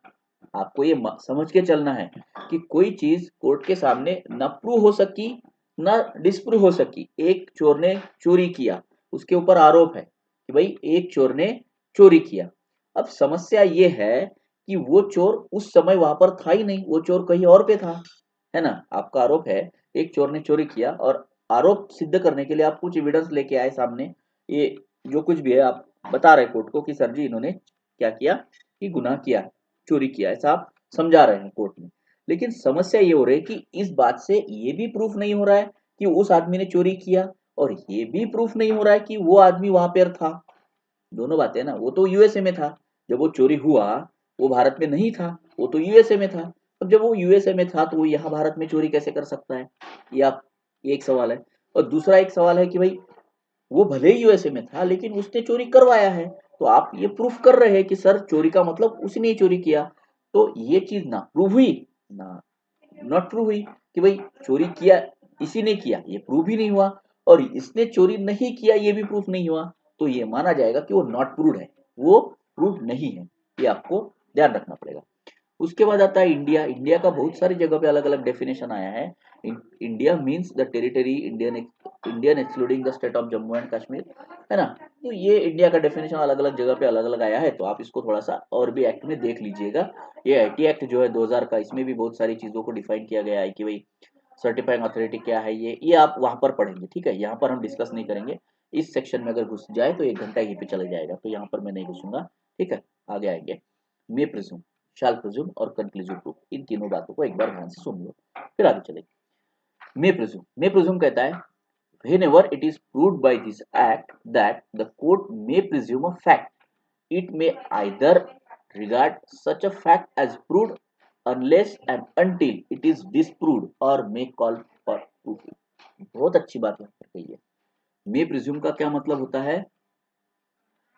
आपको ये समझ के चलना है कि कोई चीज कोर्ट के सामने ना प्रूव हो सकी ना डिस्प्रूव हो सकी। एक चोर ने चोरी किया, उसके ऊपर आरोप है कि भाई एक चोर ने चोरी किया। अब समस्या ये है कि वो चोर उस समय वहां पर था ही नहीं, वो चोर कहीं और पे था, है ना। आपका आरोप है एक चोर ने चोरी किया, और आरोप सिद्ध करने के लिए आप कुछ एविडेंस लेके आए सामने, ये जो कुछ भी है आप बता रहे कोर्ट को कि सर जी इन्होंने क्या किया, कि गुनाह किया, चोरी किया, ऐसा आप समझा रहे हैं कोर्ट में। लेकिन समस्या ये हो रही है कि इस बात से ये भी प्रूफ नहीं हो रहा है कि उस आदमी ने चोरी किया, और ये भी प्रूफ नहीं हो रहा है कि वो आदमी वहां पर था। दोनों बातें ना, वो तो यूएसए में था जब वो चोरी हुआ, वो भारत में नहीं था, वो तो यूएसए में था। अब जब वो यूएसए में था तो वो यहाँ भारत में चोरी कैसे कर सकता है, ये आप, ये एक सवाल है। और दूसरा एक सवाल है कि भाई वो भले ही यूएसए में था लेकिन उसने चोरी करवाया है, तो आप ये प्रूफ कर रहे हैं कि सर चोरी का मतलब उसने ही चोरी किया। तो ये चीज ना प्रूव हुई ना नॉट प्रूव हुई, कि भाई चोरी किया इसी ने किया, ये प्रूव ही नहीं हुआ, और इसने चोरी नहीं किया ये भी प्रूफ नहीं हुआ, तो ये माना जाएगा कि वो नॉट प्रूव्ड है, वो प्रूव नहीं है। ये आपको ध्यान रखना पड़ेगा। उसके बाद आता है इंडिया। इंडिया का बहुत सारी जगह पे अलग अलग डेफिनेशन आया है। India means the territory Indian Indian excluding the state of Jammu and Kashmir, है ना। तो ये इंडिया का डेफिनेशन अलग अलग जगह पे अलग अलग आया है, तो आप इसको थोड़ा सा और भी एक्ट में देख लीजिएगा। ये आईटी एक्ट जो है 2000 का, इसमें भी बहुत सारी चीजों को डिफाइन किया गया है कि भाई सर्टिफाइंग अथॉरिटी क्या है, ये आप वहां पर पढ़ेंगे, ठीक है। यहाँ पर हम डिस्कस नहीं करेंगे। इस सेक्शन में अगर घुस जाए तो 1 घंटा यहीं पे चला जाएगा, तो यहाँ पर मैं नहीं घुसूंगा, ठीक है। आगे आएंगे। मे प्रिज्यूम, शाल प्रिज्यूम और कंक्लूसिव प्रूफ, इन तीनों बातों को एक बार ध्यान से सुन लो, फिर आगे चलेंगे। मे प्रिज्यूम कहता है whenever it is proved by this act that the court may presume a fact, it may either regard such a fact as proved unless and until it is disproved or may call for proof। बहुत अच्छी बात यहाँ पर कही है। मे presume का क्या मतलब होता है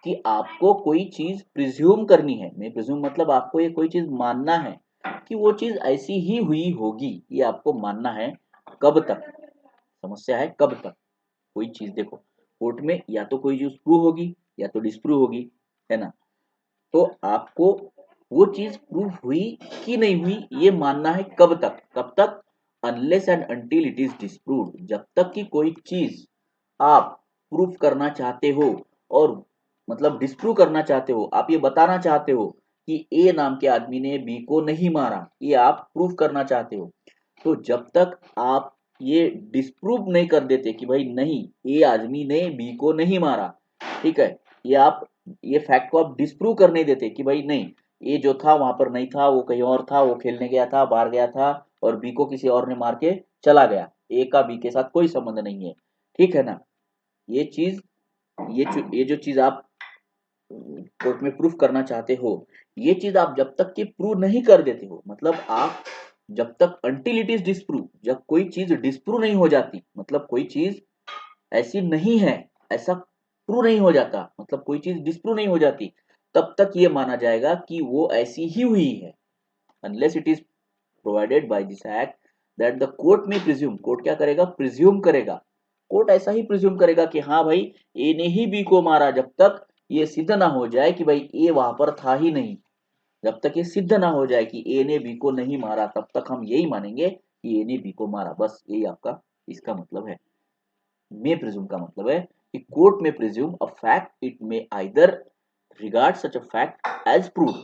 कि आपको कोई चीज प्रिज्यूम करनी है। मे प्रिज्यूम मतलब आपको ये कोई चीज मानना है कि वो चीज ऐसी ही हुई होगी, ये आपको मानना है। कब तक, समस्या है कब तक। कोई चीज देखो, कोर्ट में या तो कोई चीज प्रूव होगी या तो डिस्प्रूव होगी, है ना। तो आपको वो चीज प्रूव हुई कि नहीं हुई ये मानना है कब तक, कब तक, unless and until it is disproved, जब तक कि कोई चीज आप प्रूफ करना चाहते हो और मतलब डिस्प्रूव करना चाहते हो, आप ये बताना चाहते हो कि ए नाम के आदमी ने बी को नहीं मारा, ये आप प्रूफ करना चाहते हो। तो जब तक आप ये डिस्प्रूव नहीं कर देते कि भाई नहीं ए आदमी ने बी को नहीं मारा, ठीक है, ये आप ये फैक्ट को आप डिस्प्रूव कर नहीं देते कि भाई नहीं ये जो था वहां पर नहीं था, वो कहीं और था, वो खेलने गया था, बाहर गया था और बी को किसी और ने मार के चला गया, ए का बी के साथ कोई संबंध नहीं है, ठीक है ना। ये चीज ये जो चीज आप कोर्ट में प्रूफ करना चाहते हो, ये चीज आप जब तक कि प्रूव नहीं कर देते हो, मतलब आप जब तक अनटिल इट इज डिस्प्रूव, जब कोई चीज डिस्प्रूव नहीं हो जाती, मतलब कोई चीज ऐसी नहीं है, ऐसा प्रूव नहीं हो जाता, मतलब कोई चीज डिस्प्रूव नहीं हो जाती, तब तक ये माना जाएगा कि वो ऐसी ही हुई है। Unless it is provided by this act that the court may presume, court क्या करेगा, प्रिज्यूम करेगा, कोर्ट ऐसा ही प्रिज्यूम करेगा कि हाँ भाई ए ने ही बी को मारा, जब तक ये सिद्ध ना हो जाए कि भाई ए वहां पर था ही नहीं। जब तक ये सिद्ध ना हो जाए कि ए ने बी को नहीं मारा, तब तक हम यही मानेंगे कि ए ने बी को मारा, बस यही आपका इसका मतलब है। मे प्रिज्यूम का मतलब है कि court may presume a fact, it may either regard such a fact as prove,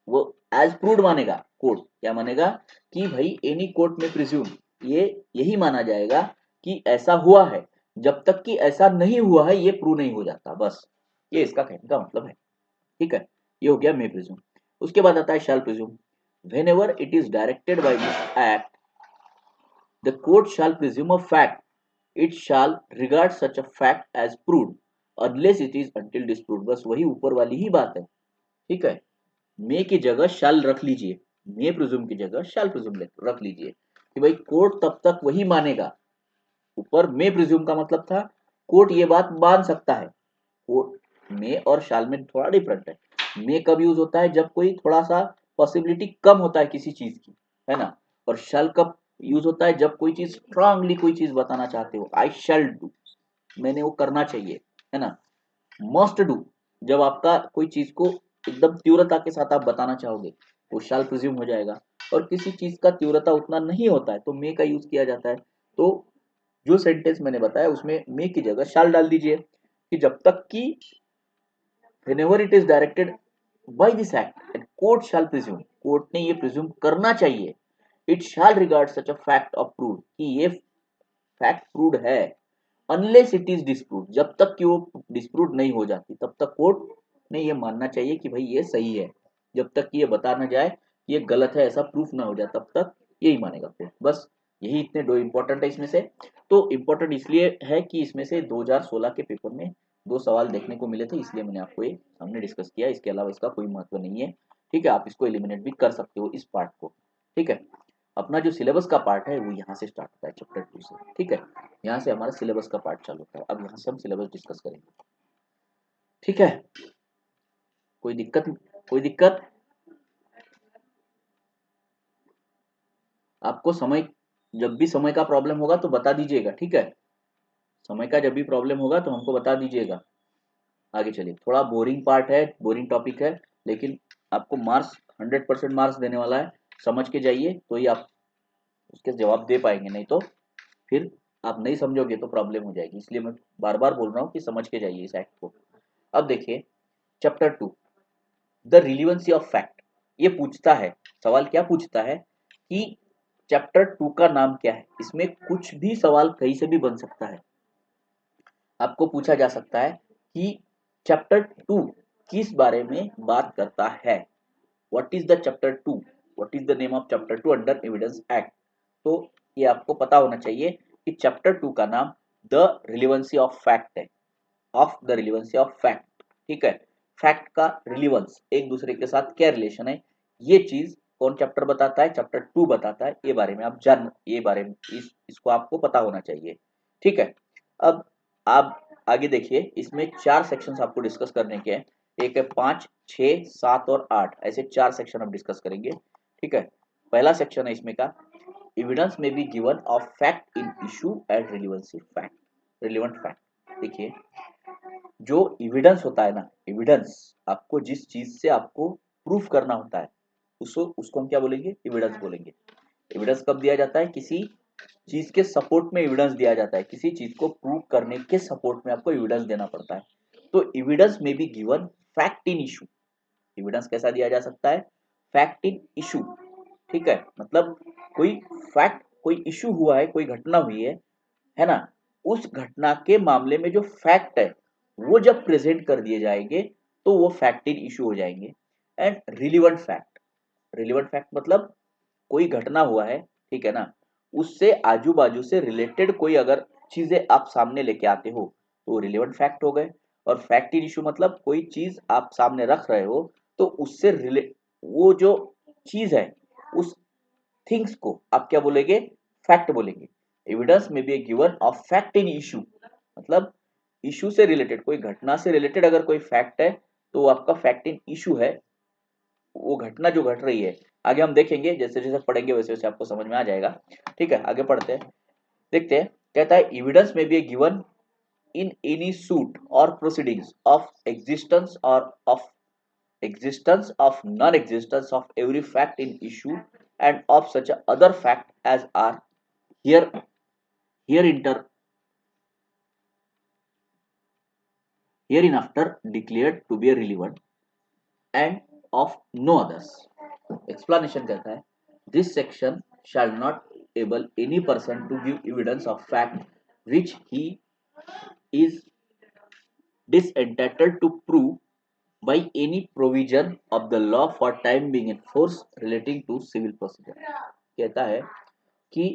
वो एज प्रूव्ड मानेगा, कोर्ट क्या मानेगा कि भाई एनी कोर्ट में प्रिज्यूम, ये यही माना जाएगा कि ऐसा हुआ है, जब तक कि ऐसा नहीं हुआ है ये प्रूव नहीं हो जाता, बस ये इसका कहने का मतलब है, ठीक है। ये हो गया मे प्रिज्यूम। उसके बाद आता है शैल presume. whenever it is directed by this act, the court shall presume a fact, it shall regard such a fact as proved unless it is until disproved। बस वही ऊपर वाली ही बात है, ठीक है। मे की जगह शैल रख लीजिए, मे प्रिज्यूम की जगह शैल प्रिज्यूम रख लीजिए कि भाई कोर्ट तब तक वही मानेगा। ऊपर मे प्रिज्यूम का मतलब था कोर्ट ये बात मान सकता है। कोर्ट मे और शैल में थोड़ा डिफरेंट है। मे कब यूज होता है, जब कोई थोड़ा सा पॉसिबिलिटी कम होता है किसी चीज की, है ना। और शैल कब यूज होता है, जब कोई चीज स्ट्रांगली कोई चीज बताना चाहते हो, आई शैल डू, मैंने वो करना चाहिए, है ना। मस्ट डू, जब आपका कोई चीज को एकदम तीव्रता के साथ आप बताना चाहोगे तो शाल प्रिज्यूम हो जाएगा। और किसी चीज का तीव्रता उतना नहीं होता है तो मे का यूज किया जाता है। तो जो सेंटेंस मैंने बताया उसमें मे की जगह शाल डाल दीजिए कि जब तक कि whenever it is directed by this act and court shall presume, court ने ये प्रिज्यूम करना चाहिए, it shall regard such a fact of proved, कि ये फैक्ट प्रूव्ड है, अनलेस इट इज डिस्प्रूव, जब तक कि वो डिस्प्रूव नहीं हो जाती तब तक कोर्ट ने ये मानना चाहिए कि भाई ये सही है। जब तक कि ये बता ना जाए कि ये गलत है, ऐसा प्रूफ ना हो जाए, तब तक यही मानेगा कोर्ट। बस यही इतने दो इंपॉर्टेंट है इसमें से। तो इंपॉर्टेंट इसलिए है कि इसमें से 2016 के पेपर में 2 सवाल देखने को मिले थे, इसलिए मैंने आपको ये सामने डिस्कस किया। इसके अलावा इसका कोई महत्व नहीं है, ठीक है। आप इसको एलिमिनेट भी कर सकते हो इस पार्ट को, ठीक है। अपना जो सिलेबस का पार्ट है वो यहाँ से स्टार्ट होता है चैप्टर 2 से, ठीक है। यहाँ से हमारा सिलेबस का पार्ट चालू होता है। अब यहाँ से हम सिलेबस डिस्कस करेंगे, ठीक है। कोई दिक्कत, कोई दिक्कत आपको समय, जब भी समय का प्रॉब्लम होगा तो बता दीजिएगा, ठीक है। समय का जब भी प्रॉब्लम होगा तो हमको बता दीजिएगा। आगे चलिए, थोड़ा बोरिंग पार्ट है, बोरिंग टॉपिक है, लेकिन आपको मार्क्स 100% मार्क्स देने वाला है। समझ के जाइए तो ही आप उसके जवाब दे पाएंगे, नहीं तो फिर आप नहीं समझोगे तो प्रॉब्लम हो जाएगी। इसलिए मैं बार बार बोल रहा हूँ कि समझ के जाइए इस एक्ट को। अब देखिए chapter 2, the relevancy of fact. ये पूछता है, सवाल क्या पूछता है कि चैप्टर 2 का नाम क्या है? इसमें कुछ भी सवाल कहीं से भी बन सकता है। आपको पूछा जा सकता है कि चैप्टर 2 किस बारे में बात करता है। What is the chapter 2? What is the name of chapter 2 under evidence act? तो ये आपको पता होना चाहिए कि चैप्टर 2 का नाम द रिलेवेंसी ऑफ फैक्ट है। Of the relevancy of fact, ठीक है। फैक्ट का रिलेवेंस, एक दूसरे के साथ क्या रिलेशन है, ये चीज कौन चैप्टर बताता है? चैप्टर 2 बताता है। ये बारे में आप जान, ये बारे में इसको आपको पता होना चाहिए, ठीक है। अब आप आगे देखिए, इसमें 4 सेक्शंस आपको डिस्कस करने के हैं। एक है 5, 6, 7 और 8, ऐसे 4 सेक्शन हम डिस्कस करेंगे, ठीक है। पहला सेक्शन है इसमें का, evidence may be given of fact in issue and relevancy fact, relevant fact. देखिए, जो एविडेंस होता है ना, एविडेंस आपको जिस चीज से आपको प्रूफ करना होता है, उसको हम क्या बोलेंगे? एविडेंस बोलेंगे। एविडेंस कब दिया जाता है? किसी चीज के सपोर्ट में एविडेंस दिया जाता है, किसी चीज को प्रूव करने के सपोर्ट में आपको एविडेंस देना पड़ता है। तो evidence may be given fact in issue. Evidence कैसा दिया जा सकता है? फैक्ट इन इशू, ठीक है। मतलब कोई फैक्ट, कोई इशू हुआ है, कोई घटना हुई है ना, उस घटना के मामले में जो फैक्ट है वो जब प्रेजेंट कर दिए जाएंगे तो वो फैक्ट इन इशू हो जाएंगे। And relevant fact, relevant fact मतलब कोई घटना हुआ है, ठीक है ना, उससे आजू बाजू से रिलेटेड कोई अगर चीजें आप सामने लेके आते हो तो रिलेवेंट फैक्ट हो गए। और फैक्ट इन इशू मतलब कोई चीज आप सामने रख रहे हो तो उससे रिले वो जो चीज है, उस थिंग्स को आप क्या बोलेंगे? फैक्ट बोलेंगे। Evidence may be given of fact in issue, मतलब इशू से रिलेटेड, कोई घटना से रिलेटेड अगर कोई फैक्ट है तो वो आपका फैक्ट इन इशू है, वो घटना जो घट रही है। आगे हम देखेंगे, जैसे जैसे पढ़ेंगे वैसे वैसे आपको समझ में आ जाएगा, ठीक है। आगे पढ़ते हैं, देखते हैं। कहता है evidence may be given in any suit और प्रोसीडिंग्स ऑफ एग्जिस्टेंस और of existence of non-existence of every fact in issue and of such other fact as are here hereinter hereinafter declared to be relevant and of no others। explanation कहता है, this section shall not able any person to give evidence of fact which he is disentitled to prove by any provision of the law for time being in force relating to civil procedure। कहता है कि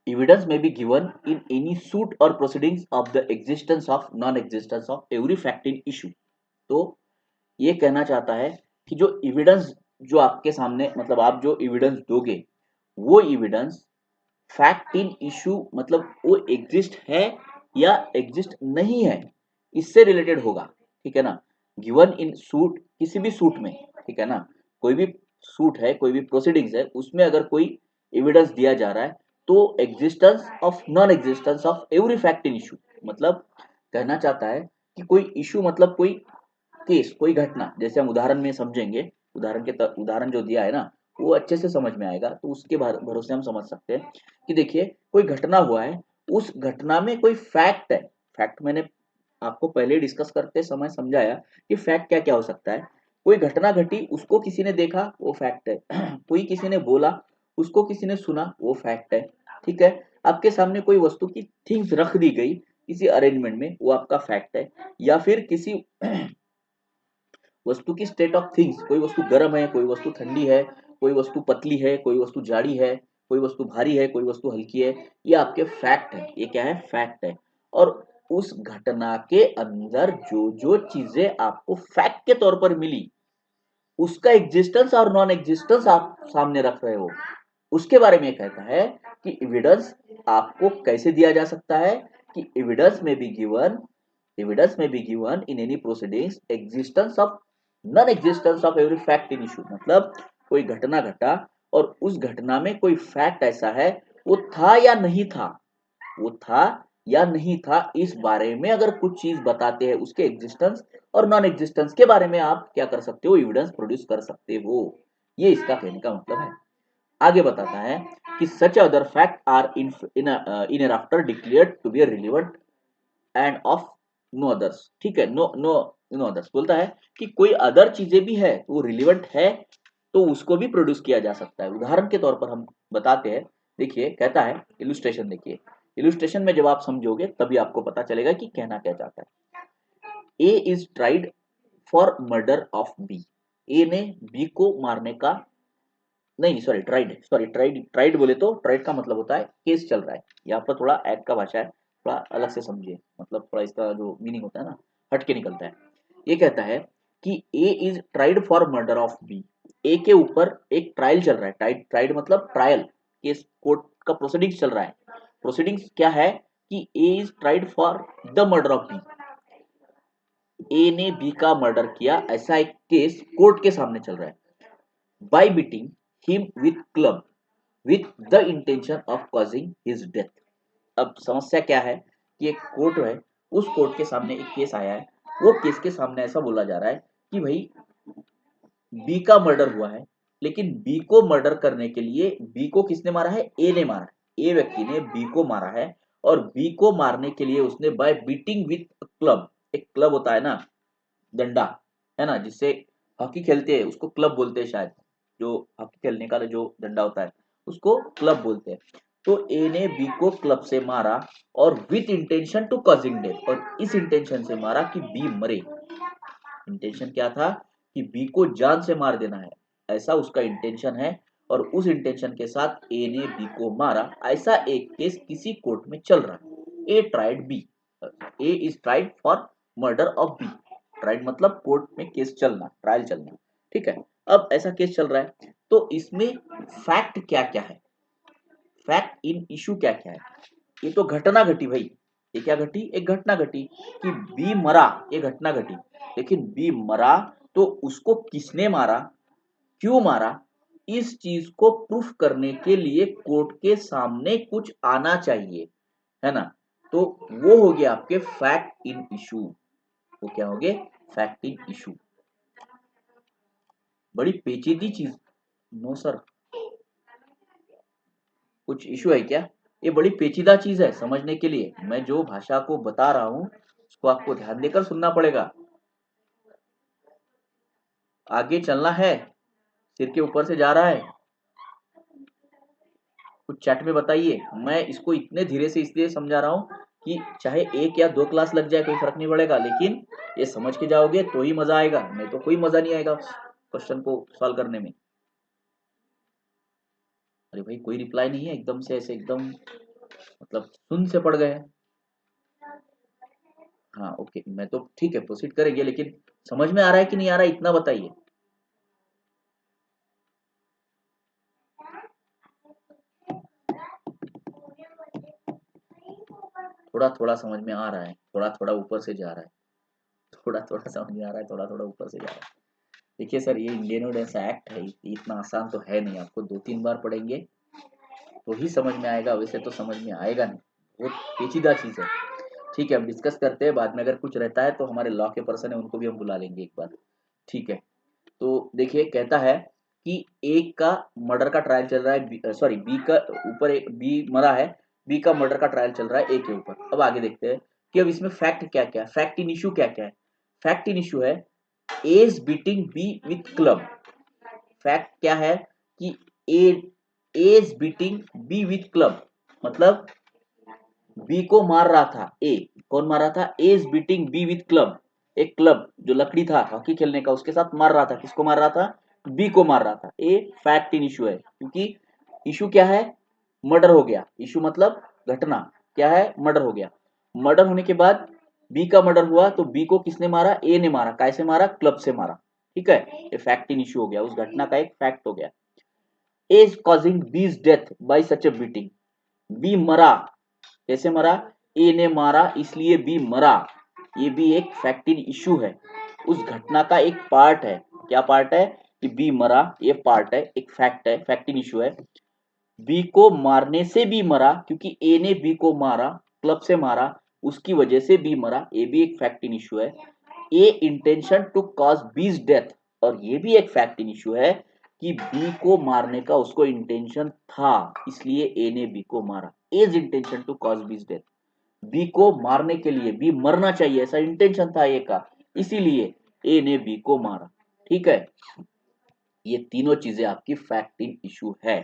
evidence may be given in any suit or proceedings of the existence of non-existence of every fact in issue। तो ये कहना चाहता है कि जो एविडेंस जो आपके सामने, मतलब आप जो एविडेंस दोगे, वो एविडेंस फैक्ट इन इशू मतलब वो एग्जिस्ट है या एग्जिस्ट नहीं है, इससे रिलेटेड होगा, ठीक है ना। गिवन इन सूट, किसी भी सूट में, ठीक है ना, कोई भी सूट है, कोई भी प्रोसीडिंग्स है, उसमें अगर कोई एविडेंस दिया जा रहा है तो existence of non existence of every fact in issue, मतलब कहना चाहता है कि कोई इशू मतलब कोई केस, कोई घटना, जैसे हम उदाहरण में समझेंगे, उदाहरण जो दिया है ना वो अच्छे से समझ में आएगा, तो उसके भरोसे हम समझ सकते हैं कि देखिए कोई घटना हुआ है, उस घटना में कोई फैक्ट है। फैक्ट मैंने आपको पहले डिस्कस करते समय समझाया कि फैक्ट क्या क्या हो सकता है। कोई घटना घटी, उसको किसी ने देखा, वो फैक्ट है। कोई किसी ने बोला, उसको किसी ने सुना, वो फैक्ट है, ठीक है। आपके सामने कोई वस्तु की थिंग्स रख दी गई किसी अरेंजमेंट में, वो आपका फैक्ट है। या फिर किसी वस्तु की स्टेट ऑफ थिंग्स, कोई वस्तु गर्म है, कोई वस्तु ठंडी है, कोई वस्तु पतली है, कोई वस्तु जाड़ी है, कोई वस्तु भारी है, कोई वस्तु हल्की है, ये आपके फैक्ट है। ये क्या है? फैक्ट है। और उस घटना के अंदर जो जो चीजें आपको फैक्ट के तौर पर मिली, उसका एग्जिस्टेंस और नॉन एग्जिस्टेंस आप सामने रख रहे हो, उसके बारे में कहता है कि एविडेंस आपको कैसे दिया जा सकता है कि evidence may be given in any proceedings existence of non existence of every fact in issue, मतलब कोई घटना घटा और उस घटना में कोई फैक्ट ऐसा है, वो था या नहीं था, वो था या नहीं था, इस बारे में अगर कुछ चीज बताते हैं, उसके एग्जिस्टेंस और नॉन एग्जिस्टेंस के बारे में आप क्या कर सकते हो? एविडेंस प्रोड्यूस कर सकते हो। ये इसका कहने का मतलब है। आगे बताता है कि such other fact are in after declared to be relevant and of no others, ठीक है। नो नो नो अदर्स बोलता है कि कोई अदर चीजें भी है वो रिलेवेंट है तो उसको भी प्रोड्यूस किया जा सकता है। उदाहरण के तौर पर हम बताते हैं, देखिए कहता है, इलुस्ट्रेशन देखिए, इलुस्ट्रेशन में जब आप समझोगे तभी आपको पता चलेगा कि कहना क्या चाहता है। A is tried for murder of B, A ने बी को मारने का, नहीं सॉरी ट्राइड बोले तो ट्राइड का मतलब होता है केस चल रहा है। यहाँ पर थोड़ा एक्ट का भाषा है, थोड़ा अलग से समझिए, मतलब थोड़ा इसका जो मीनिंग होता है ना हट के निकलता है। ये कहता है कि A is tried for murder of B, A के ऊपर एक ट्रायल चल रहा है। ट्राइड मतलब ट्रायल, केस कोर्ट का प्रोसीडिंग्स चल रहा है। प्रोसीडिंग्स क्या है कि A is tried for the murder of B, A ने बी का मर्डर किया, ऐसा एक केस कोर्ट के सामने चल रहा है। Bye beating him with club with the intention of causing his death. अब समस्या क्या है कि एक कोर्ट है, उस कोर्ट के सामने एक केस आया है, वो केस के सामने ऐसा बोला जा रहा है कि भाई बी का मर्डर हुआ है, लेकिन बी को मर्डर करने के लिए बी को किसने मारा है, ए ने मारा है। ए व्यक्ति ने बी को मारा है और बी को मारने के लिए उसने बाय बीटिंग विथ क्लब, एक क्लब होता है ना, डंडा, है ना, जिससे हॉकी खेलते हैं उसको क्लब बोलते हैं शायद, जो हॉकी खेलने का जो डंडा होता है उसको क्लब बोलते हैं। तो ए ने बी को क्लब से मारा और with intention to causing death, और इस इंटेंशन से मारा कि बी मरे। इंटेंशन क्या था कि बी को जान से मार देना है, ऐसा उसका इंटेंशन है, और उस इंटेंशन के साथ ए ने बी को मारा। ऐसा एक केस किसी कोर्ट में चल रहा है। A tried B, A is tried for murder of B. Tried मतलब कोर्ट में केस चलना, ट्रायल चलना, ठीक है। अब ऐसा केस चल रहा है, तो इसमें फैक्ट क्या क्या है, फैक्ट इन इशू क्या क्या है। ये तो घटना घटी भाई, ये क्या घटी, एक घटना घटी कि बी मरा, ये घटना घटी। लेकिन बी मरा तो उसको किसने मारा, क्यों मारा, इस चीज को प्रूफ करने के लिए कोर्ट के सामने कुछ आना चाहिए, है ना। तो वो हो गया आपके फैक्ट इन इशू, वो क्या हो गए, फैक्ट इन इशू। बड़ी पेचीदी चीज, नो सर कुछ इशू है क्या, ये बड़ी पेचीदा चीज है समझने के लिए। मैं जो भाषा को बता रहा हूं उसको आपको ध्यान देकर सुनना पड़ेगा। आगे चलना है, सिर के ऊपर से जा रहा है, कुछ चैट में बताइए। मैं इसको इतने धीरे से इसलिए समझा रहा हूँ कि चाहे एक या दो क्लास लग जाए कोई फर्क नहीं पड़ेगा, लेकिन ये समझ के जाओगे तो ही मजा आएगा, नहीं तो कोई मजा नहीं आएगा क्वेश्चन को सॉल्व करने में। अरे भाई कोई रिप्लाई नहीं है, एकदम से ऐसे एकदम मतलब सुन से पड़ गए। हाँ ओके, मैं तो ठीक है प्रोसीड करेंगे, लेकिन समझ में आ रहा है कि नहीं आ रहा है इतना बताइए। थोड़ा थोड़ा समझ में आ रहा है, थोड़ा थोड़ा ऊपर से जा रहा है, थोड़ा थोड़ा समझ में आ रहा है, थोड़ा थोड़ा ऊपर से जा रहा है। देखिए सर, ये इंडियन ऑर्डिनेंस एक्ट है, इतना आसान तो है नहीं, आपको दो तीन बार पढ़ेंगे तो ही समझ में आएगा, वैसे तो समझ में आएगा नहीं, बहुत पेचीदा चीज है। ठीक है, हम डिस्कस करते हैं बाद में, अगर कुछ रहता है तो हमारे लॉ के पर्सन है उनको भी हम बुला लेंगे एक बार, ठीक है। तो देखिए कहता है कि एक का मर्डर का ट्रायल चल रहा है, सॉरी बी का ऊपर, एक बी मरा है, बी का मर्डर का ट्रायल चल रहा है ए के ऊपर। अब आगे देखते हैं कि अब इसमें फैक्ट क्या क्या है, फैक्ट इन इशू क्या क्या है। फैक्ट इन इशू है A is beating B with club. Fact क्या है कि A is beating B with club, मतलब बी को मार रहा था ए, कौन मार रहा था, A is beating B with club, एक क्लब जो लकड़ी था हॉकी खेलने का उसके साथ मार रहा था, किसको मार रहा था, बी को मार रहा था। ए फैक्ट इन इशू है, क्योंकि इशू क्या है, मर्डर हो गया, इशू मतलब घटना क्या है, मर्डर हो गया। मर्डर होने के बाद बी का मर्डर हुआ तो बी को किसने मारा, ए ने मारा, कैसे मारा, क्लब से मारा, ठीक है। ये फैक्ट इन इशू हो गया, उस घटना का एक फैक्ट हो गया। A is causing B's death by such a beating, B मरा, कैसे मरा, ए ने मारा इसलिए बी मरा, ये भी एक फैक्ट इन इशू है, उस घटना का एक पार्ट है। क्या पार्ट है कि बी मरा, ये पार्ट है, एक फैक्ट है, फैक्ट इन इशू है। बी को मारने से बी मरा, क्योंकि ए ने बी को मारा, क्लब से मारा, उसकी वजह से बी मरा, ये भी एक फैक्ट इन इशू है। ए इंटेंशन टू कॉज बीज डेथ, और ये भी एक फैक्ट इन इशू है कि बी को मारने का उसको इंटेंशन था, इसलिए ए ने बी को मारा। एज इंटेंशन टू कॉज बीज डेथ, बी को मारने के लिए, बी मरना चाहिए ऐसा इंटेंशन था ए का, इसीलिए ए ने बी को मारा, ठीक है। ये तीनों चीजें आपकी फैक्ट इन इशू है।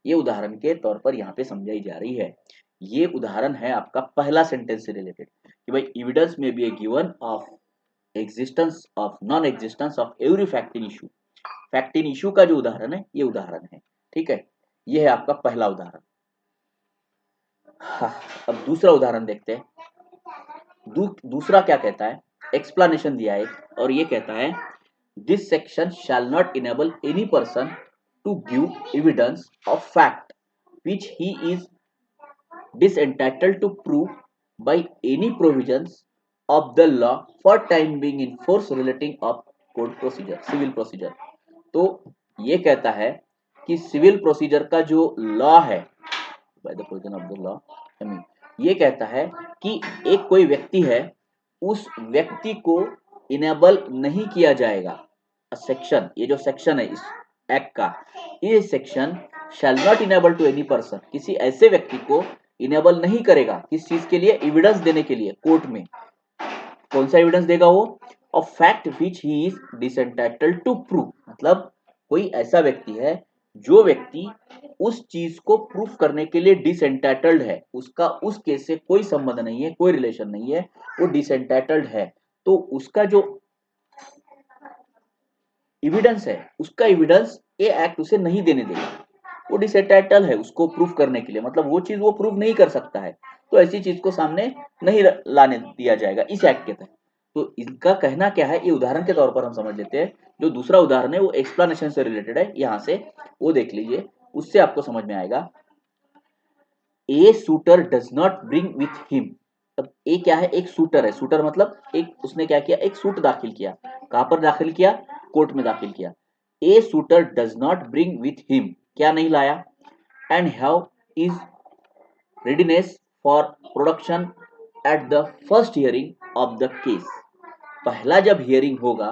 ये उदाहरण के तौर पर यहाँ पे समझाई जा रही है। ये उदाहरण है आपका पहला सेंटेंस से रिलेटेड कि भाई evidence may B a given of existence of non existence of every fact in issue. Fact in issue का जो उदाहरण है ये उदाहरण है, ठीक है। ये है आपका पहला उदाहरण। हाँ, अब दूसरा उदाहरण देखते हैं। दूसरा क्या कहता है, एक्सप्लेनेशन दिया है और ये कहता है this section shall not enable any person to give evidence of fact which he is disentitled to prove by any provisions of the law for time being in force relating of code procedure civil procedure। तो ये कहता है कि civil procedure का जो law है by the provision of the law, ये कहता है कि एक कोई व्यक्ति है, उस व्यक्ति को इनेबल नहीं किया जाएगा। सेक्शन, ये जो सेक्शन है इस एक्ट का, ये section shall not enable to any person, किसी ऐसे व्यक्ति को इनेबल नहीं करेगा किस चीज के लिए, एविडेंस देने के लिए कोर्ट में। कौन सा एविडेंस देगा वो, of fact which he is disentitled to prove, मतलब कोई ऐसा व्यक्ति है जो व्यक्ति उस चीज को प्रूफ करने के लिए डिसएंटाइटल्ड है, उसका उस केस से कोई संबंध नहीं है, कोई रिलेशन नहीं है, वो डिसएंटाइटल्ड है, तो उसका जो एविडेंस है, उसका एविडेंस ये एक्ट उसे नहीं देने देगा। वो डिसएंटाइटल है उसको प्रूफ करने के लिए, मतलब वो चीज वो प्रूफ नहीं कर सकता है, तो ऐसी चीज को सामने नहीं लाने दिया जाएगा इस एक्ट के तहत। तो इनका कहना क्या है, ये उदाहरण के तौर पर हम समझ लेते हैं। जो दूसरा उदाहरण है वो एक्सप्लेनेशन से रिलेटेड है, यहाँ से वो देख लीजिए, उससे आपको समझ में आएगा। A shooter does not bring with him. अब ए क्या है, एक शूटर है, शूटर मतलब एक उसने क्या किया, एक सूट दाखिल किया। कहां पर दाखिल किया, कोर्ट में दाखिल किया। A shooter does not bring with him, क्या नहीं लाया, and have is readiness for production at the first hearing of the case. पहला जब हियरिंग होगा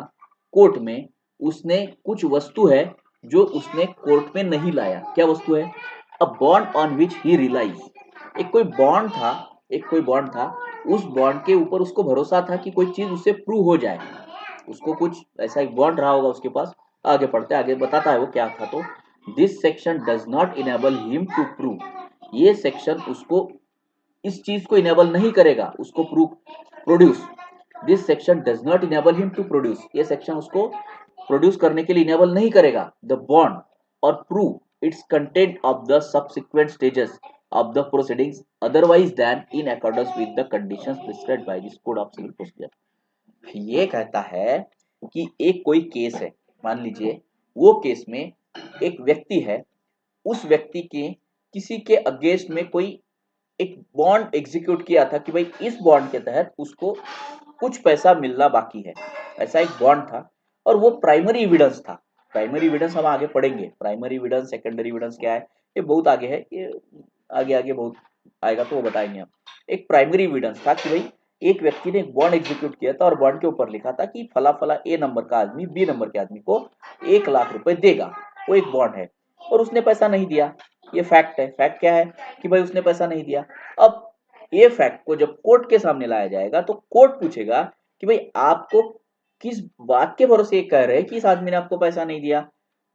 कोर्ट में, उसने कुछ वस्तु है जो उसने कोर्ट में नहीं लाया। क्या वस्तु है, a bond on which he relies. एक कोई बॉन्ड था, एक कोई बॉन्ड था, उस बॉन्ड के ऊपर उसको भरोसा था कि कोई चीज उससे प्रूव हो जाए। उसको कुछ ऐसा एक बॉन्ड रहा होगा उसके पास। आगे पढ़ते आगे बताता है वो क्या था। तो this section does not enable him to prove, ये सेक्शन उसको इस चीज को इनेबल नहीं करेगा, उसको prove produce. This section does not enable him to produce, ये सेक्शन उसको प्रोड्यूस करने के लिए इनेबल नहीं करेगा द बॉन्ड और prove its content of the subsequent stages of the proceedings otherwise than in accordance with the conditions prescribed by this code of civil procedure. ये कहता है कि एक कोई केस है, मान लीजिए वो केस में एक व्यक्ति है, उस व्यक्ति के किसी के अगेंस्ट में कोई एक बॉन्ड एग्जीक्यूट किया था कि भाई इस बॉन्ड के तहत उसको कुछ पैसा मिलना बाकी है, ऐसा एक बॉन्ड था। और वो प्राइमरी एविडेंस था। प्राइमरी एविडेंस हम आगे पढ़ेंगे, प्राइमरी एविडेंस सेकेंडरी एविडेंस क्या है, ये बहुत आगे है, ये आगे आगे बहुत आएगा तो वो बताएंगे हम। एक प्राइमरी एविडेंस था कि भाई एक व्यक्ति ने एक बॉन्ड एग्जीक्यूट किया था और बॉन्ड के ऊपर लिखा था कि फला फला ए नंबर का आदमी बी नंबर के आदमी को 1 लाख रुपए देगा, वो एक बॉन्ड है, और उसने पैसा नहीं दिया। ये फैक्ट है। फैक्ट क्या है कि भाई उसने पैसा नहीं दिया। अब ये फैक्ट को जब कोर्ट के सामने लाया जाएगा तो कोर्ट पूछेगा कि भाई आपको किस बात के भरोसे ये कह रहे हैं कि इस आदमी ने आपको पैसा नहीं दिया।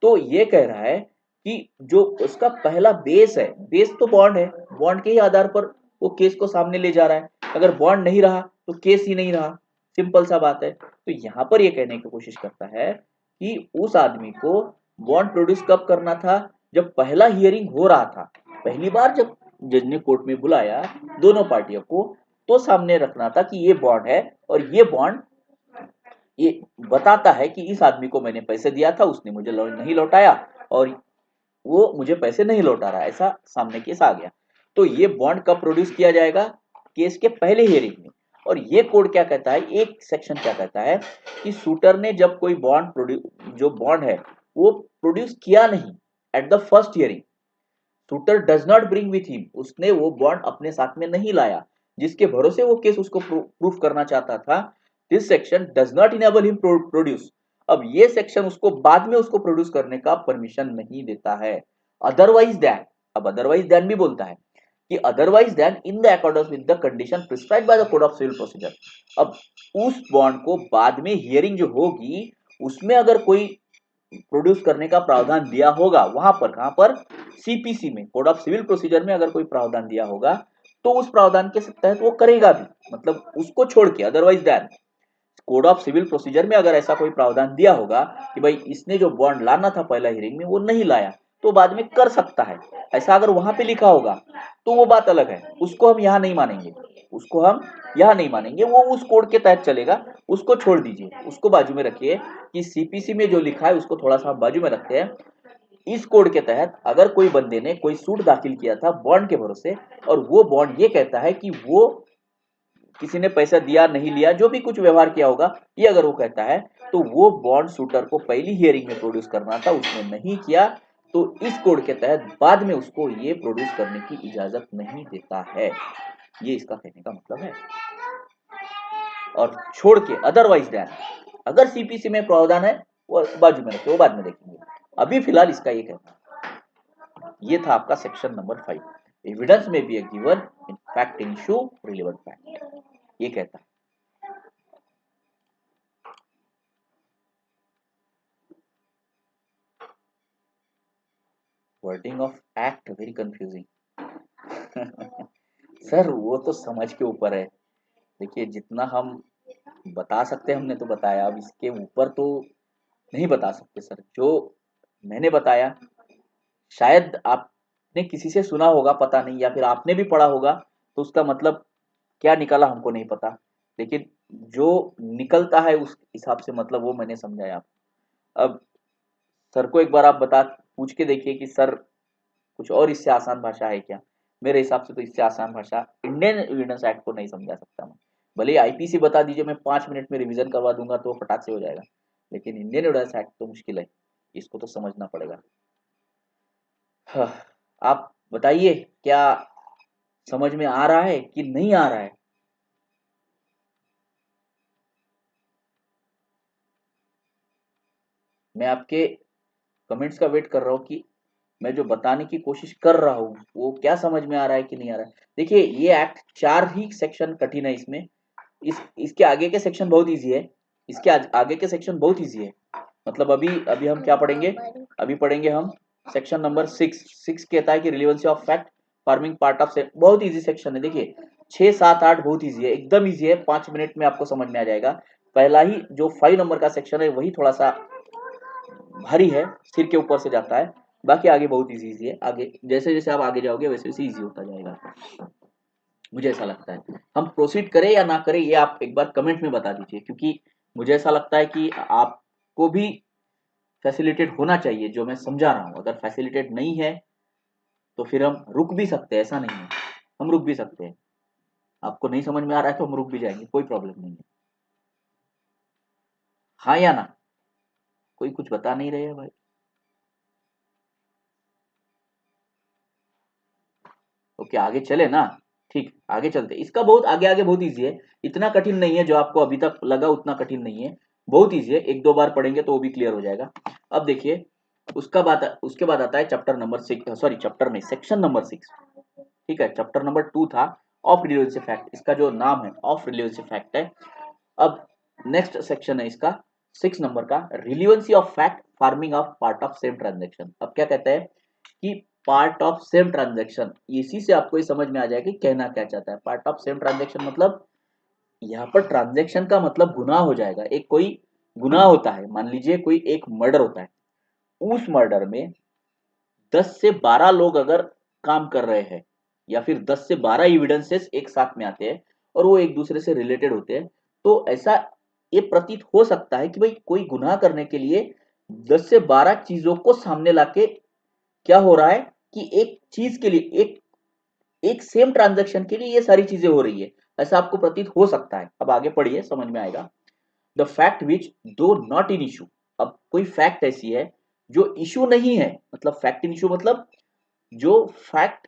तो ये कह रहा है कि जो उसका पहला बेस है, बेस तो बॉन्ड है, बॉन्ड के ही आधार पर वो केस को सामने ले जा रहा है। अगर बॉन्ड नहीं रहा तो केस ही नहीं रहा, सिंपल सा बात है। तो यहाँ पर ये कहने की कोशिश करता है कि उस आदमी को बॉन्ड प्रोड्यूस कब करना था, जब पहला हियरिंग हो रहा था, पहली बार जब जज ने कोर्ट में बुलाया दोनों पार्टियों को, तो सामने रखना था कि ये बॉन्ड है और ये बॉन्ड ये बताता है कि इस आदमी को मैंने पैसे दिया था, उसने मुझे नहीं लौटाया और वो मुझे पैसे नहीं लौटा रहा, ऐसा सामने केस आ गया। तो ये बॉन्ड कब प्रोड्यूस किया जाएगा, केस के पहले हियरिंग में। और ये कोड क्या कहता है, एक सेक्शन क्या कहता है कि शूटर ने जब कोई बॉन्ड जो बॉन्ड है वो प्रोड्यूस किया नहीं eight the first hearing, shooter does not bring with him, उसने वो बॉन्ड अपने साथ में नहीं लाया जिसके भरोसे वो केस उसको प्रूफ करना चाहता था, this section does not enable him produce. अब ये सेक्शन उसको बाद में उसको प्रोड्यूस करने का परमिशन नहीं देता है। अदरवाइज दैन, अब अदरवाइज दैन भी बोलता है कि otherwise than in the accordance with the condition prescribed by the code of civil procedure. अब उस बॉन्ड को बाद में हियरिंग जो होगी उसमें अगर कोई प्रोड्यूस करने का प्रावधान दिया होगा, वहां पर कहां पर, सीपीसी में, कोड ऑफ सिविल प्रोसीजर में अगर कोई प्रावधान दिया होगा तो उस प्रावधान के तहत वो करेगा भी, मतलब उसको छोड़ के, otherwise than code of civil procedure में अगर ऐसा कोई प्रावधान दिया होगा कि भाई इसने जो बॉन्ड लाना था पहला हियरिंग में वो नहीं लाया तो बाद में कर सकता है, ऐसा अगर वहां पे लिखा होगा तो वो बात अलग है, उसको हम यहाँ नहीं मानेंगे, उसको हम यहाँ नहीं मानेंगे, वो उस कोड के तहत चलेगा, उसको छोड़ दीजिए, उसको बाजू में रखिए कि सीपीसी में जो लिखा है उसको थोड़ा सा बाजू में रखते हैं। इस कोड के तहत अगर कोई बंदे ने कोई सूट दाखिल किया था बॉन्ड के भरोसे और वो बॉन्ड ये कहता है कि वो किसी ने पैसा दिया नहीं लिया जो भी कुछ व्यवहार किया होगा, ये अगर वो कहता है तो वो बॉन्ड शूटर को पहली हियरिंग में प्रोड्यूस करना था, उसने नहीं किया, तो इस कोड के तहत बाद में उसको ये प्रोड्यूस करने की इजाजत नहीं देता है, ये इसका कहने का मतलब है। और छोड़ के अदरवाइज दैन, अगर सीपीसी में प्रावधान है वो बाजू में रखे, वो बाद में देखेंगे, अभी फिलहाल इसका ये कहना है। ये था आपका section number 5, evidence may be given in fact in issue relevant fact, ये कहता है। Wording of act very confusing. Sir वो तो समझ के ऊपर है, देखिए जितना हम बता सकते हैं हमने तो बताया, अब इसके ऊपर तो नहीं बता सकते सर, जो मैंने बताया शायद आपने किसी से सुना होगा पता नहीं, या फिर आपने भी पढ़ा होगा तो उसका मतलब क्या निकला हमको नहीं पता, लेकिन जो निकलता है उस हिसाब से मतलब वो मैंने समझाया। अब सर को एक बार आप बता पूछ के देखिए कि सर कुछ और इससे आसान भाषा है क्या, मेरे हिसाब से तो इससे आसान भाषा इंडियन एविडेंस एक्ट को नहीं समझा सकता मैं, भले ही आईपीसी बता दीजिए मैं 5 मिनट में रिवीजन करवा दूंगा तो फटाक से हो जाएगा, लेकिन इंडियन एविडेंस एक्ट तो मुश्किल है, इसको तो समझना पड़ेगा। हाँ, आप बताइए क्या समझ में आ रहा है कि नहीं आ रहा है? मैं आपके कमेंट्स का वेट कर रहा हूँ कि मैं जो बताने की कोशिश कर रहा हूँ वो क्या समझ में आ रहा है कि नहीं आ रहा है। देखिए ये एक्ट 4 ही सेक्शन कठिन है इसमें, इसके आगे के सेक्शन बहुत इजी है, इसके आगे के सेक्शन बहुत इजी है, मतलब अभी अभी हम क्या पढ़ेंगे, अभी पढ़ेंगे हम सेक्शन नंबर 6 कहता है कि relevancy of fact farming part of sect, बहुत इजी सेक्शन है, देखिए 6 7 8 बहुत इजी है, एकदम इजी है, 5 मिनट में आपको समझ में आ जाएगा। पहला ही जो 5 नंबर का सेक्शन है वही थोड़ा सा भारी है, सिर के ऊपर से जाता है, बाकी आगे बहुत इजी इजी है, आगे जैसे जैसे आप आगे जाओगे वैसे वैसे इजी होता जाएगा, मुझे ऐसा लगता है। हम प्रोसीड करें या ना करें ये आप एक बार कमेंट में बता दीजिए, क्योंकि मुझे ऐसा लगता है कि आपको भी फैसिलिटेट होना चाहिए जो मैं समझा रहा हूँ, अगर फैसिलिटेट नहीं है तो फिर हम रुक भी सकते हैं, ऐसा नहीं है, हम रुक भी सकते हैं, आपको नहीं समझ में आ रहा है तो हम रुक भी जाएंगे, कोई प्रॉब्लम नहीं है। हाँ या ना, कोई कुछ बता नहीं रहे हैं भाई। ओके आगे चले ना, ठीक आगे चलते, इसका बहुत आगे आगे बहुत इजी है, इतना कठिन नहीं है जो आपको अभी तक लगा उतना कठिन नहीं है, बहुत इजी है, एक दो बार पढ़ेंगे तो वो भी क्लियर हो जाएगा। अब देखिए उसके बाद आता है चैप्टर नंबर 6, सॉरी चैप्टर में सेक्शन नंबर 6, ठीक है, चैप्टर नंबर 2 था ऑफ रिलेवेंसी फैक्ट, इसका जो नाम है ऑफ रिलेवेंसी फैक्ट है। अब नेक्स्ट सेक्शन है इसका 6 नंबर का, relevancy of fact farming of part of same transaction. अब क्या कहता है कि पार्ट ऑफ सेम ट्रांजेक्शन, इसी से आपको ये समझ में आ जाएगा कि कहना क्या चाहता है, पार्ट ऑफ सेम ट्रांजेक्शन मतलब यहाँ पर ट्रांजेक्शन का मतलब गुनाह हो जाएगा, एक कोई गुनाह होता है, मान लीजिए कोई एक मर्डर होता है, उस मर्डर में 10 से 12 लोग अगर काम कर रहे हैं या फिर 10 से 12 एविडेंसेस एक साथ में आते हैं और वो एक दूसरे से रिलेटेड होते हैं, तो ऐसा ये प्रतीत हो सकता है कि भाई कोई गुनाह करने के लिए 10 से 12 चीजों को सामने लाके क्या हो रहा है कि एक चीज के लिए एक एक सेम ट्रांजैक्शन के लिए ये सारी चीजें हो रही है, ऐसा आपको प्रतीत हो सकता है। अब आगे पढ़िए समझ में आएगा। द फैक्ट विच दो नॉट इन इशू, अब कोई फैक्ट ऐसी है जो इशू नहीं है, मतलब फैक्ट इन इशू मतलब जो फैक्ट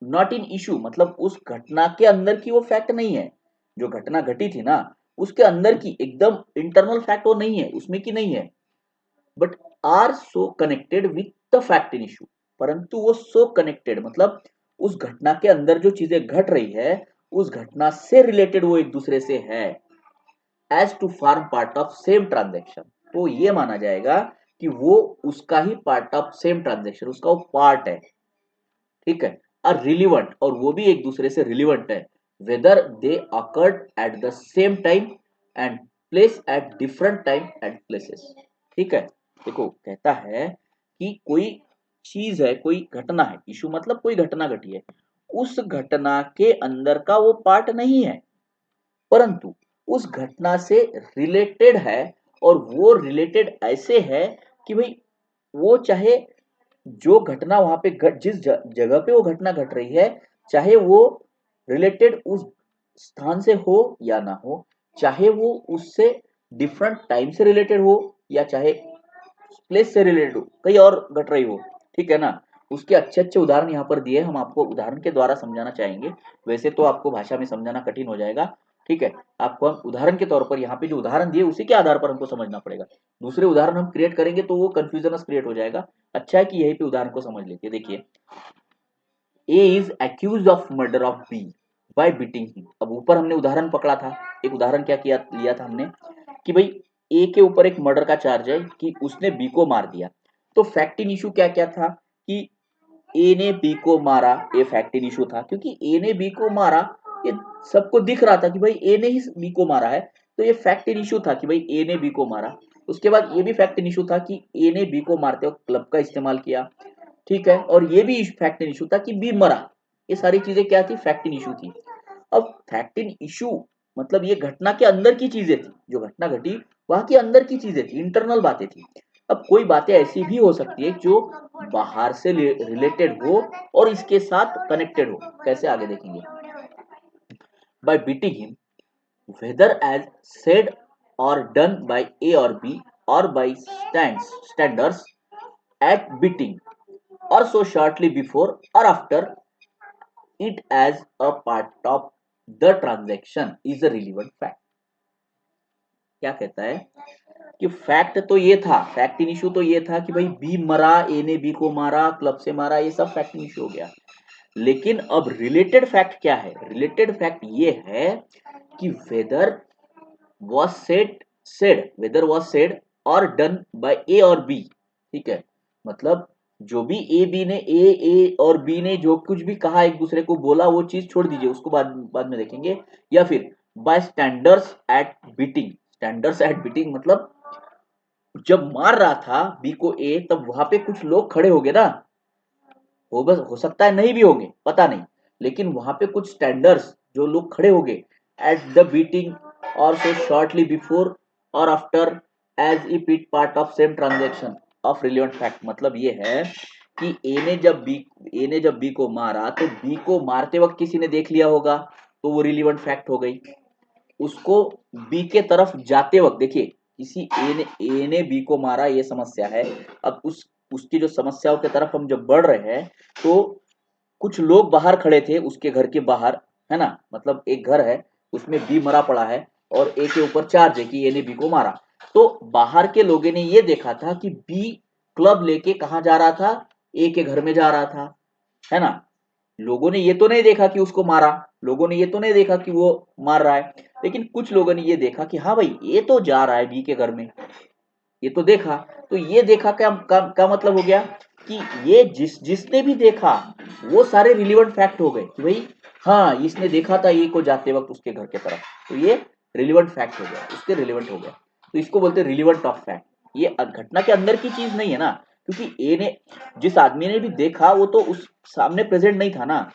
नॉट इन इशू मतलब उस घटना के अंदर की वो फैक्ट नहीं है, जो घटना घटी थी ना उसके अंदर की एकदम इंटरनल फैक्ट वो नहीं है, उसमें की नहीं है, but are so connected with the fact in issue, परंतु वो सो कनेक्टेड मतलब उस घटना के अंदर जो चीजें घट रही है उस घटना से रिलेटेड वो एक दूसरे से है, as to form part of same transaction, तो ये माना जाएगा कि वो उसका ही पार्ट ऑफ सेम ट्रांजेक्शन, उसका वो पार्ट है, ठीक है। आर रिलीवेंट, और वो भी एक दूसरे से रिलीवेंट है, whether they occurred at the same time and place at different time and places, ठीक है। देखो कहता है कि कोई चीज है, कोई घटना है, इशू मतलब कोई घटना घटी है, उस घटना के अंदर का वो पार्ट नहीं है, परंतु उस घटना से रिलेटेड है, और वो रिलेटेड ऐसे है कि भाई वो चाहे जो घटना वहां पे जिस जगह पे वो घटना घट रही है, चाहे वो रिलेटेड उस स्थान से हो या ना हो, चाहे वो उससे डिफरेंट टाइम से रिलेटेड हो या चाहे प्लेस से रिलेटेड हो, कहीं और घट रही हो, ठीक है ना। उसके अच्छे अच्छे उदाहरण यहाँ पर दिए, हम आपको उदाहरण के द्वारा समझाना चाहेंगे, वैसे तो आपको भाषा में समझाना कठिन हो जाएगा, ठीक है। आपको हम उदाहरण के तौर पर यहाँ पे जो उदाहरण दिए उसी के आधार पर हमको समझना पड़ेगा, दूसरे उदाहरण हम क्रिएट करेंगे तो वो कंफ्यूजन क्रिएट हो जाएगा। अच्छा है कि यही पे उदाहरण को समझ लेते हैं। देखिए, A is accuse of murder of B by beating him. अब ऊपर हमने उदाहरण पकड़ा था, एक उदाहरण क्या किया लिया था हमने कि भाई ए के ऊपर एक मर्डर का चार्ज है कि उसने बी को मार दिया। तो फैक्ट इन इशू क्या क्या था कि ए ने बी को मारा, ये फैक्ट इन इशू था, क्योंकि ए ने बी को मारा ये सबको दिख रहा था कि भाई ए ने ही बी को मारा है, तो ये फैक्ट इन इशू था कि भाई ए ने बी को मारा। उसके बाद ये भी फैक्ट इन इशू था कि ए ने बी को मारते वक्त क्लब का इस्तेमाल किया, ठीक है। और ये भी फैक्ट इन इशू था कि बी मरा। ये सारी चीजें क्या थी, फैक्ट इन इशू थी। अब फैक्ट इन इशू मतलब ये घटना के अंदर की चीजें थी, जो घटना घटी वहां के अंदर की चीजें थी, इंटरनल बातें थी। अब कोई बातें ऐसी भी हो सकती है जो बाहर से रिलेटेड हो और इसके साथ कनेक्टेड हो। कैसे, आगे देखेंगे। Bye beating him, whether as said or done by A or B or by standers at beating or so shortly before or after it as a part of the transaction is a relevant fact। क्या कहता है कि fact तो ये था, fact in issue तो ये था कि भाई बी मरा, ए ने बी को मारा, क्लब से मारा, ये सब फैक्ट इन इशू हो गया। लेकिन अब रिलेटेड फैक्ट क्या है, रिलेटेड फैक्ट ये है कि weather was whether was said or done by A और B, ठीक है। मतलब जो भी ए और बी ने जो कुछ भी कहा, एक दूसरे को बोला, वो चीज छोड़ दीजिए, उसको बाद में देखेंगे। या फिर by standards at beating, standards at beating मतलब जब मार रहा था बी को ए, तब वहां पे कुछ लोग खड़े हो गए ना, वो बस हो सकता है नहीं भी होंगे, पता नहीं, लेकिन वहां पे कुछ स्टैंडर्ड्स जो लोग खड़े हो गए एट द बीटिंग और सो शॉर्टली बिफोर और after as if it part of same transaction of relevant fact. मतलब ये है कि ए ने जब बी को मारा तो बी को मारते वक्त किसी ने देख लिया होगा, तो वो रिलेवेंट फैक्ट हो गई। उसको बी के तरफ जाते वक्त देखिए, किसी ए ने बी को मारा, ये समस्या है। अब उसकी जो समस्याओं की तरफ हम जब बढ़ रहे हैं, तो कुछ लोग बाहर खड़े थे उसके घर के बाहर, है ना। मतलब एक घर है, उसमें बी मरा पड़ा है और ए के ऊपर चार्ज है कि ए ने बी को मारा। तो बाहर के लोगों ने ये देखा था कि बी क्लब लेके कहाँ जा रहा था, ए के घर में जा रहा था, है ना। लोगों ने ये तो नहीं देखा कि उसको मारा, लोगों ने ये तो नहीं देखा कि वो मार रहा है, लेकिन कुछ लोगों ने ये देखा कि हाँ भाई ये तो जा रहा है बी के घर में, ये तो देखा। तो ये देखा क्या मतलब हो गया कि ये जिसने भी देखा वो सारे रिलेवेंट फैक्ट हो गए कि भाई हाँ इसने देखा था ये को जाते वक्त उसके घर के तरफ, तो ये रिलेवेंट फैक्ट हो गया, उसके रिलेवेंट हो गया। तो इसको बोलते हैं रिलेवेंट ऑफ फैक्ट। ये घटना के अंदर की चीज नहीं है ना, क्योंकि ए ने, जिस आदमी ने भी देखा वो तो उस सामने प्रेजेंट नहीं था ना,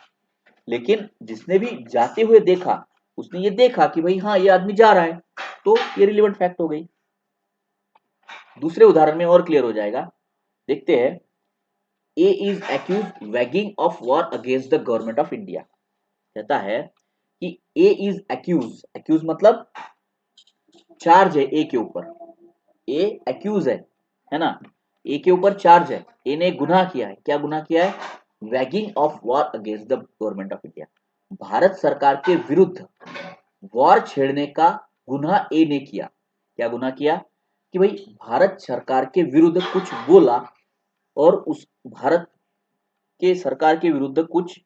लेकिन जिसने भी जाते हुए देखा उसने ये देखा कि भाई हाँ ये आदमी जा रहा है, तो ये रिलेवेंट फैक्ट हो गई। दूसरे उदाहरण में और क्लियर हो जाएगा, देखते हैं। A is accuse waging of war against the government of India. कहता है कि ए इज एक्यूज मतलब चार्ज है ए के ऊपर, ए एक्यूज है ना, ए के ऊपर चार्ज है, ए ने गुनाह किया है। क्या गुनाह किया है, waging of war against the government of India, Bharat सरकार के विरुद्ध वॉर छेड़ने का गुनाह ए ने किया। क्या गुनाह किया कि भाई भारत सरकार के विरुद्ध कुछ बोला और उस भारत के सरकार के विरुद्ध कुछ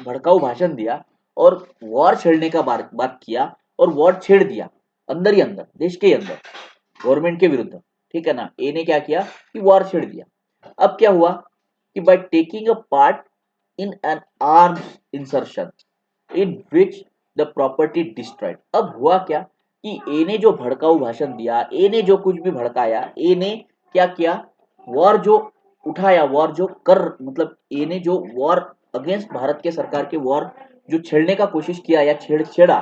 भड़काऊ भाषण दिया और वॉर छेड़ने का बात किया और वॉर छेड़ दिया अंदर ही अंदर, देश के अंदर, गवर्नमेंट के विरुद्ध। ठीक है ना। ए ने क्या किया कि वॉर छेड़ दिया। अब क्या हुआ कि by taking a part in an arms insertion in which the property destroyed. अब हुआ क्या कि ए ने जो भड़काऊ भाषण दिया, ए ने जो कुछ भी भड़काया, ए ने क्या किया, वॉर जो उठाया, वॉर जो कर मतलब ए ने जो वॉर अगेंस्ट भारत के सरकार के वॉर जो छेड़ने का कोशिश किया या छेड़ा,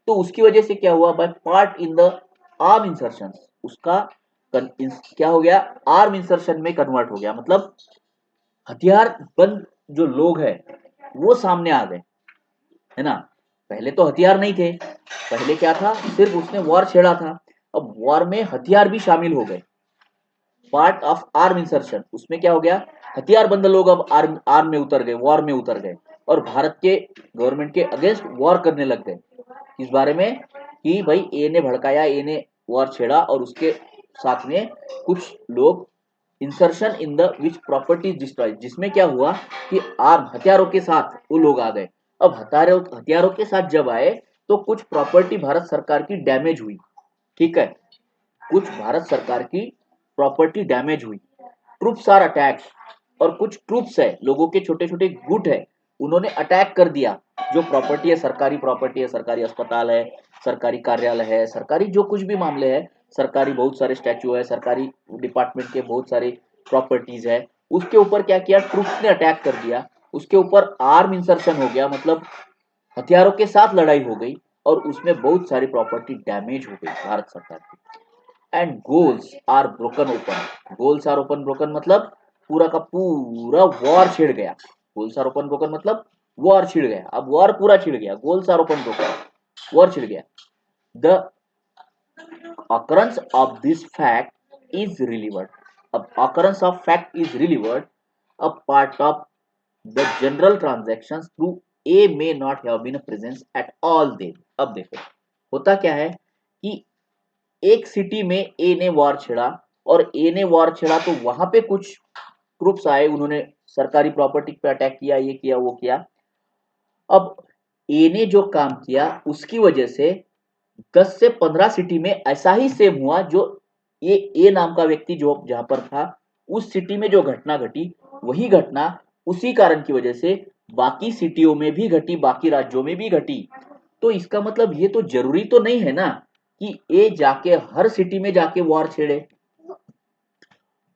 तो उसकी वजह से क्या हुआ, by part in the arm insertion, उसका क्या हो गया, आर्म इंसर्शन में कन्वर्ट हो गया। मतलब हथियार बंद जो लोग हैं वो सामने आ गए, है ना। पहले तो हथियार नहीं थे, पहले क्या था, सिर्फ उसने वॉर छेड़ा था। अब वॉर में हथियार भी शामिल हो गए, पार्ट ऑफ आर्म इंसर्शन। उसमें क्या हो गया, हथियार बंद लोग अब आर्म में उतर गए, वॉर में उतर गए और भारत के गवर्नमेंट के अगेंस्ट वॉर करने लग गए। इस बारे में कि भाई ए ने भड़काया, ए ने वॉर छेड़ा और उसके साथ में कुछ लोग insertion in the which property destroy, जिसमें क्या हुआ कि आर्म हथियारों के साथ वो लोग आ गए। अब हथियारों के साथ जब आए तो कुछ प्रॉपर्टी भारत सरकार की डैमेज हुई, ठीक है, कुछ भारत सरकार की प्रॉपर्टी डैमेज हुई। ट्रूप्स आर अटैक, और कुछ ट्रूप्स है, लोगों के छोटे छोटे गुट है, उन्होंने अटैक कर दिया जो प्रॉपर्टी है, सरकारी अस्पताल है, सरकारी कार्यालय है, सरकारी जो कुछ भी मामले है, सरकारी बहुत सारे स्टैचू है, सरकारी डिपार्टमेंट के बहुत सारे प्रॉपर्टीज है, उसके ऊपर क्या किया, ट्रूप्स ने अटैक कर दिया, उसके ऊपर आर्म इंसर्शन हो गया, मतलब हथियारों के साथ लड़ाई हो गई और उसमें बहुत सारी प्रॉपर्टी डैमेज हो गई भारत सरकार की। And gaols are broken open, gaols are open broken मतलब पूरा का पूरा वॉर छिड़ गया, गोल्स आर ओपन ब्रोकन मतलब वॉर छिड़ गया, अब वॉर पूरा छिड़ गया, gaols are open broken, war छिड़ गया। The occurrence of this fact is relevant, अब occurrence of fact is relevant, a part of the general transactions through A may not have been present at all then। अब देखो होता क्या है कि एक सिटी में ए ने वॉर छेड़ा, और ए ने वॉर छेड़ा तो वहां पे कुछ ट्रूप्स आए, उन्होंने सरकारी प्रॉपर्टी पे अटैक किया, ये किया वो किया। अब ए ने जो काम किया उसकी वजह से 10 से 15 सिटी में ऐसा ही सेम हुआ, जो ये ए नाम का व्यक्ति जो जहां पर था उस सिटी में जो घटना घटी, वही घटना उसी कारण की वजह से बाकी सिटियों में भी घटी, बाकी राज्यों में भी घटी। तो इसका मतलब ये तो जरूरी तो नहीं है ना कि ए जाके हर सिटी में जाके वॉर छेड़े।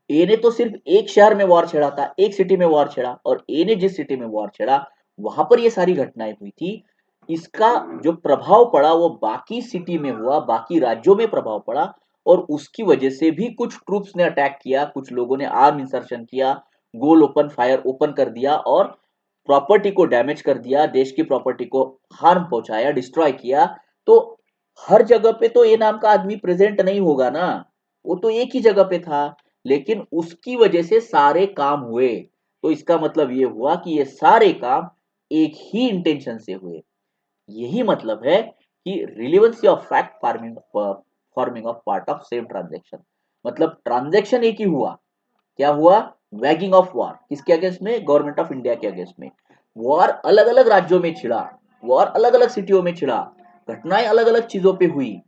ए ने तो सिर्फ एक शहर में वॉर छेड़ा था, एक सिटी में वॉर छेड़ा, और ए ने जिस सिटी में वॉर छेड़ा वहां पर ये सारी घटनाएं हुई थी। इसका जो प्रभाव पड़ा वो बाकी सिटी में हुआ, बाकी राज्यों में प्रभाव पड़ा, और उसकी वजह से भी कुछ ट्रूप्स ने अटैक किया, कुछ लोगों ने आर्म इंसर्शन किया, गोल ओपन फायर ओपन कर दिया और प्रॉपर्टी को डैमेज कर दिया, देश की प्रॉपर्टी को हार्म पहुंचाया, डिस्ट्रॉय किया। तो हर जगह पे तो ए नाम का आदमी प्रेजेंट नहीं होगा ना, वो तो एक ही जगह पे था, लेकिन उसकी वजह से सारे काम हुए। तो इसका मतलब ये हुआ कि ये सारे काम एक ही इंटेंशन से हुए। यही मतलब है कि relevancy of fact forming of part of same transaction, मतलब ट्रांजेक्शन एक ही हुआ। क्या हुआ, वैगिंग ऑफ वॉर, किसके अगेंस्ट में, गवर्नमेंट ऑफ इंडिया के अगेंस्ट में। वॉर अलग अलग राज्यों में छिड़ा, वॉर अलग अलग सिटियों में छिड़ा, घटनाएं अलग अलग चीजों पे हुई।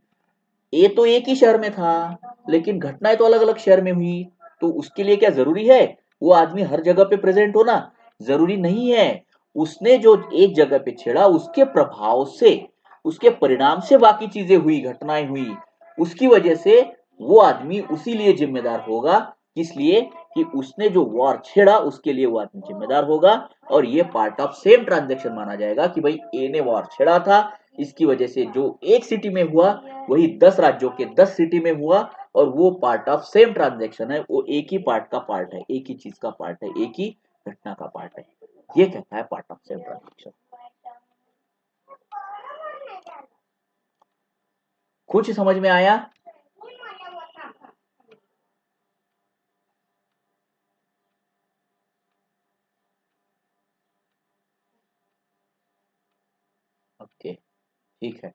ए तो एक ही शहर में था लेकिन घटनाएं तो अलग अलग शहर में हुई। तो उसके लिए क्या जरूरी है वो आदमी हर जगह पे प्रेजेंट होना, जरूरी नहीं है। उसने जो एक जगह पे छेड़ा उसके प्रभाव से, उसके परिणाम से बाकी चीजें हुई, घटनाएं हुई, उसकी वजह से वो आदमी उसी लिए जिम्मेदार होगा, इसलिए कि उसने जो वॉर छेड़ा उसके लिए वो आदमी जिम्मेदार होगा। और ये पार्ट ऑफ सेम ट्रांजेक्शन माना जाएगा कि भाई ए ने वॉर छेड़ा था, इसकी वजह से जो एक सिटी में हुआ वही 10 राज्यों के 10 सिटी में हुआ, और वो पार्ट ऑफ सेम ट्रांजेक्शन है, वो एक ही पार्ट का पार्ट है, एक ही चीज का पार्ट है, एक ही घटना का पार्ट है। ये कहता है पार्ट ऑफ सेम ट्रांजेक्शन। कुछ समझ में आया? ओके, ठीक है।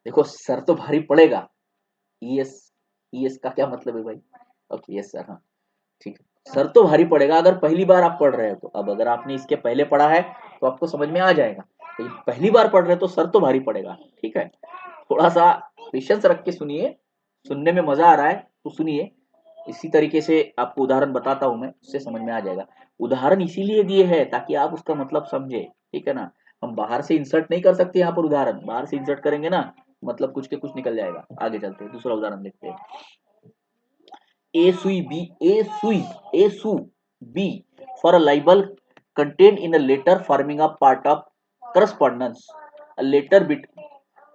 देखो सर तो भारी पड़ेगा, ईएस, ईएस का क्या मतलब है भाई? ओके यस सर, हाँ ठीक है। सर तो भारी पड़ेगा अगर पहली बार आप पढ़ रहे हो तो, अब अगर आपने इसके पहले पढ़ा है तो आपको समझ में आ जाएगा, लेकिन पहली बार पढ़ रहे हो तो सर तो भारी पड़ेगा, ठीक है। थोड़ा सा पेशेंस रख के सुनिए, सुनने में मजा आ रहा है तो सुनिए, इसी तरीके से आपको उदाहरण बताता हूं मैं, उससे समझ में आ जाएगा। उदाहरण इसीलिए दिए हैं ताकि आप उसका मतलब समझे, ठीक है ना। हम बाहर से इंसर्ट नहीं कर सकते यहाँ पर उदाहरण, बाहर से इंसर्ट करेंगे ना मतलब कुछ के कुछ निकल जाएगा। आगे चलते हैं, दूसरा उदाहरण देखते हैं। A sues B, A sues B for a libel contained in a letter forming a part of correspondence a letter bit।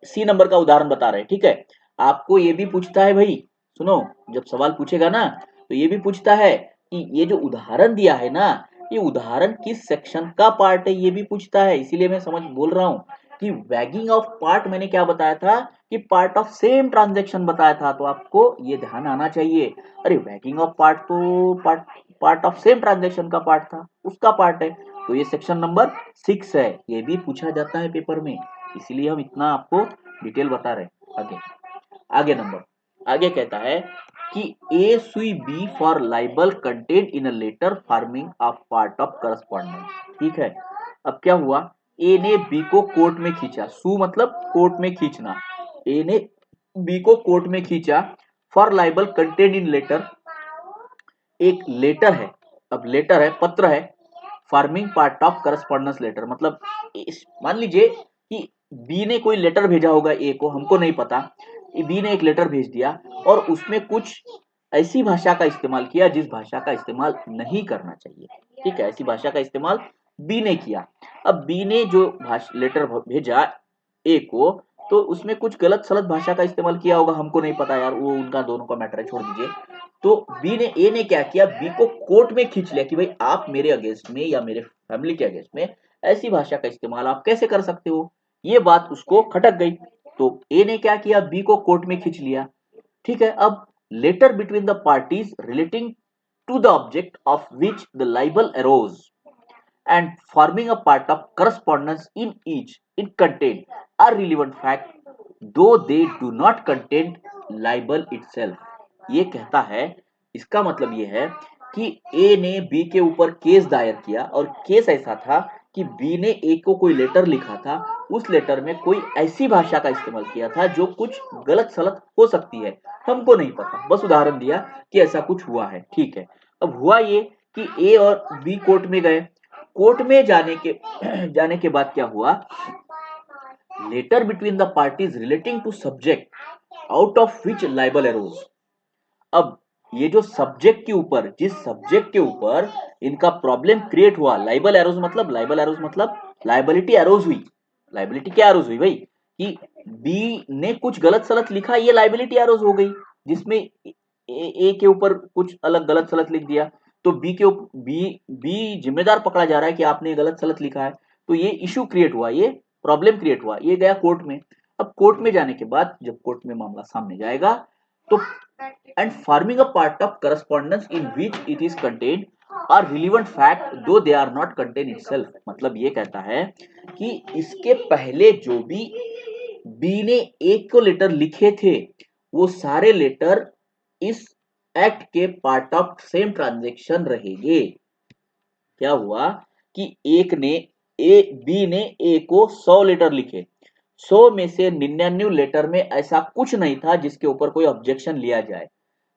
C number का उदाहरण बता रहे हैं, ठीक है। आपको ये भी पूछता है भाई, सुनो, जब सवाल पूछेगा ना तो ये भी पूछता है कि ये जो उदाहरण दिया है ना, ये उदाहरण किस सेक्शन का पार्ट है, ये भी पूछता है। इसीलिए मैं समझ बोल रहा हूँ कि वैगिंग ऑफ पार्ट मैंने क्या बताया था कि पार्ट ऑफ सेम ट्रांजेक्शन बताया था, तो आपको ये ध्यान आना चाहिए। अरे वैगिंग ऑफ पार्ट तो पार्ट ऑफ सेम ट्रांजेक्शन का पार्ट था, उसका पार्ट है, तो ये सेक्शन नंबर 6 है। ये भी पूछा जाता है पेपर में, इसीलिए हम इतना आपको डिटेल बता रहे हैं। आगे आगे नंबर आगे कहता है कि A sues B for libel contained in a letter forming a part of correspondence, ठीक है। अब क्या हुआ, ए ने बी को कोर्ट में खींचा, सू मतलब कोर्ट में खींचना, ए ने बी को कोर्ट में खींचा for libel contained in letter, एक लेटर है, अब लेटर है, पत्र है, forming part of correspondence letter, मतलब मान लीजिए कि बी ने कोई लेटर भेजा होगा ए को, हमको नहीं पता, बी ने एक लेटर भेज दिया और उसमें कुछ ऐसी भाषा का इस्तेमाल किया जिस भाषा का इस्तेमाल नहीं करना चाहिए, ठीक है, ऐसी भाषा का इस्तेमाल बी ने किया। अब बी ने जो लेटर भेजा ए को, तो उसमें कुछ गलत सलत भाषा का इस्तेमाल किया होगा, हमको नहीं पता यार, वो उनका दोनों का मैटर है, छोड़ दीजिए। तो ए ने क्या किया, बी को कोर्ट में खींच लिया कि भाई आप मेरे अगेंस्ट में या मेरे फैमिली के अगेंस्ट में ऐसी भाषा का इस्तेमाल आप कैसे कर सकते हो, ये बात उसको खटक गई। तो ए ने क्या किया, बी को कोर्ट में खींच लिया, ठीक है। अब letter between the parties relating to the object of which the libel arose and forming a part of correspondence in each, it contain a relevant fact though they do not contain libel itself। ये कहता है, इसका मतलब ये है कि ए ने B के ऊपर केस दायर किया और केस ऐसा था कि बी ने ए को कोई लेटर लिखा था, उस लेटर में कोई ऐसी भाषा का इस्तेमाल किया था जो कुछ गलत सलत हो सकती है, हमको नहीं पता, बस उदाहरण दिया कि ऐसा कुछ हुआ है, ठीक है। अब हुआ ये कि ए और बी कोर्ट में गए, कोर्ट में जाने के बाद क्या हुआ, letter between the parties relating to subject out of which libel arose. अब ये जो सब्जेक्ट के ऊपर, जिस सब्जेक्ट के ऊपर इनका प्रॉब्लम क्रिएट हुआ, लाइबल एरोज मतलब लाइबिलिटी एरोज हुई। लाइबिलिटी क्या एरोज हुई भाई, कि बी ने कुछ गलत सलत लिखा, ये लाइबिलिटी एरोज हो गई, जिसमें ए के ऊपर कुछ अलग गलत सलत लिख दिया, तो बी जिम्मेदार पकड़ा जा रहा है कि आपने गलत सलत लिखा है, तो ये इशू क्रिएट हुआ, ये प्रॉब्लम क्रिएट हुआ, ये गया कोर्ट में। अब कोर्ट में जाने के बाद जब कोर्ट में मामला सामने जाएगा, तो and forming a part of correspondence in which it is contained are relevant fact though they are not contained itself। मतलब ये कहता है कि इसके पहले जो भी बी ने ए को लेटर लिखे थे, वो सारे लेटर इस एक्ट के पार्ट ऑफ सेम ट्रांजेक्शन रहेंगे। क्या हुआ कि बी ने ए को 100 लेटर लिखे, 100 में से 99 लेटर में ऐसा कुछ नहीं था जिसके ऊपर कोई ऑब्जेक्शन लिया जाए,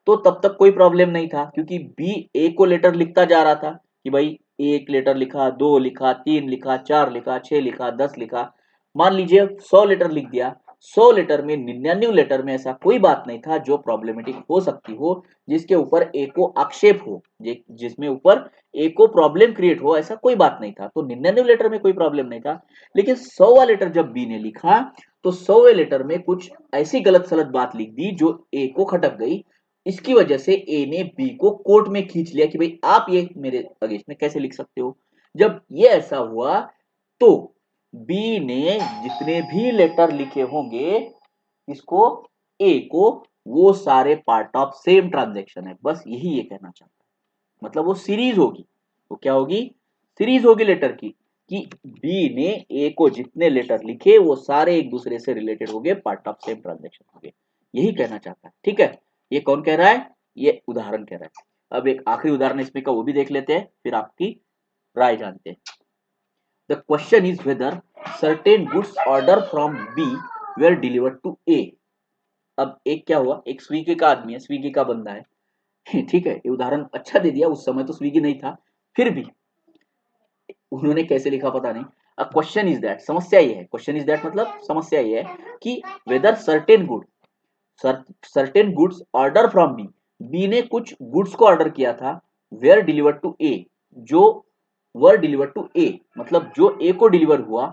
तो तब तक कोई प्रॉब्लम नहीं था, क्योंकि बी ए को लेटर लिखता जा रहा था कि भाई एक लेटर लिखा, 2 लिखा, 3 लिखा, 4 लिखा, 6 लिखा, 10 लिखा, मान लीजिए 100 लेटर लिख दिया, 100 लेटर में 99 लेटर में ऐसा कोई बात नहीं था जो प्रॉब्लमेटिक हो सकती हो, जिसके ऊपर ए को आक्षेप हो, जिसमें ऊपर ए को प्रॉब्लम क्रिएट हो, ऐसा कोई बात नहीं था, तो 99 लेटर में कोई प्रॉब्लम नहीं था। लेकिन 100वां लेटर जब बी ने लिखा, तो 100वें लेटर में कुछ ऐसी गलत सलत बात लिख दी जो ए को खटक गई, इसकी वजह से ए ने बी को कोर्ट में खींच लिया कि भाई आप ये मेरे अगेंस्ट में कैसे लिख सकते हो। जब ये ऐसा हुआ, तो बी ने जितने भी लेटर लिखे होंगे इसको, ए को, वो सारे पार्ट ऑफ सेम ट्रांजेक्शन है, बस यही ये कहना चाहता है। मतलब वो सीरीज होगी, वो क्या होगी, सीरीज होगी लेटर की, कि बी ने ए को जितने लेटर लिखे वो सारे एक दूसरे से रिलेटेड हो गए, पार्ट ऑफ सेम ट्रांजेक्शन हो गए, यही कहना चाहता है, ठीक है। ये कौन कह रहा है, ये उदाहरण कह रहा है। अब एक आखिरी उदाहरण इसमें का वो भी देख लेते हैं, फिर आपकी राय जानते हैं। The question is whether certain goods order from B were delivered to A. अब एक क्या हुआ, एक स्विगी का आदमी है, स्विगी का बंदा है, ठीक है, ये उदाहरण अच्छा दे दिया, उस समय तो स्विगी नहीं था, फिर भी उन्होंने कैसे लिखा पता नहीं। अ क्वेश्चन इज दैट, समस्या ये है, क्वेश्चन इज दैट मतलब समस्या ये है कि whether certain good, certain goods order from B, B ने कुछ गुड्स को ऑर्डर किया था, वेयर डिलीवर्ड टू ए, जो वर डिलीवर्ड टू ए, मतलब जो ए को डिलीवर हुआ,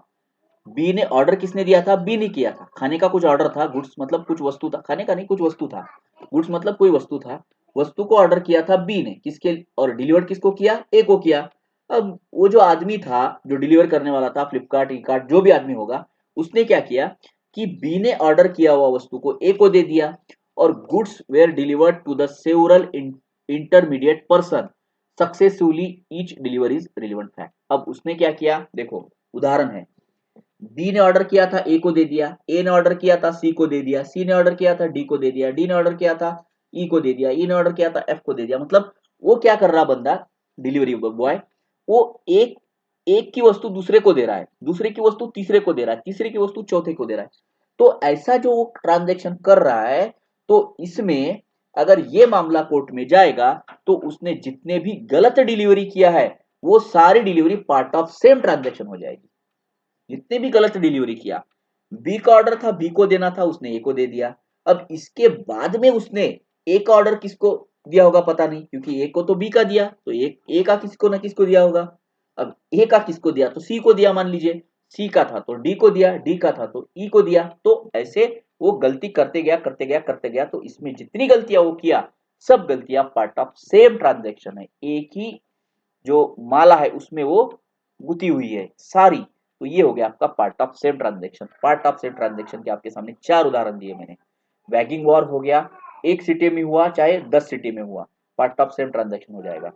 बी ने ऑर्डर किसने दिया था, बी ने किया था, खाने का कुछ ऑर्डर था, गुड्स मतलब कुछ वस्तु था, खाने का नहीं कुछ वस्तु था, गुड्स मतलब कोई वस्तु था, वस्तु को ऑर्डर किया था बी ने, किसके, और डिलीवर किसको किया, ए को किया। अब वो जो आदमी था जो डिलीवर करने वाला था, फ्लिपकार्ट कार्ट जो भी आदमी होगा, उसने क्या किया कि बी ने ऑर्डर किया हुआ वस्तु को ए को दे दिया, और goods were delivered to the several intermediate person successfully, each delivery is relevant fact. अब उसने क्या किया, देखो उदाहरण है, बी ने ऑर्डर किया था, ए को दे दिया, ए ने ऑर्डर किया था, सी को दे दिया, सी ने ऑर्डर किया था, डी को दे दिया, डी ने ऑर्डर किया था, ई को दे दिया, ई ने ऑर्डर किया था, एफ को दे दिया। मतलब वो क्या कर रहा बंदा, डिलीवरी बॉय, वो एक एक की वस्तु दूसरे को दे रहा है, दूसरे की वस्तु तीसरे को दे रहा है, तीसरे की वस्तु चौथे को दे रहा है। तो ऐसा जो वो ट्रांजेक्शन कर रहा है, तो इसमें अगर ये मामला कोर्ट में जाएगा, तो उसने जितने भी गलत डिलीवरी किया है, वो सारी delivery part of same transaction हो जाएगी। जितने भी गलत डिलीवरी किया, बी का ऑर्डर था, बी को देना था, उसने ए को दे दिया। अब इसके बाद में उसने ए का ऑर्डर किसको दिया होगा पता नहीं, क्योंकि ए को तो बी का दिया, तो ए का किसको ना किसको दिया होगा। अब ए का किसको दिया, तो सी को दिया, मान लीजिए सी का था तो डी को दिया, डी का था तो ई को दिया। तो ऐसे वो गलती करते गया करते गया करते गया, तो इसमें जितनी गलतियां वो किया, सब गलतियां पार्ट ऑफ सेम ट्रांजेक्शन है, एक ही जो माला है उसमें वो गुती हुई है सारी। तो ये हो गया आपका part of same transaction. Part of same transaction के आपके सामने 4 उदाहरण दिए मैंने। वैगिंग वॉर हो गया, एक सिटी में हुआ चाहे 10 सिटी में हुआ, पार्ट ऑफ सेम ट्रांजेक्शन हो जाएगा।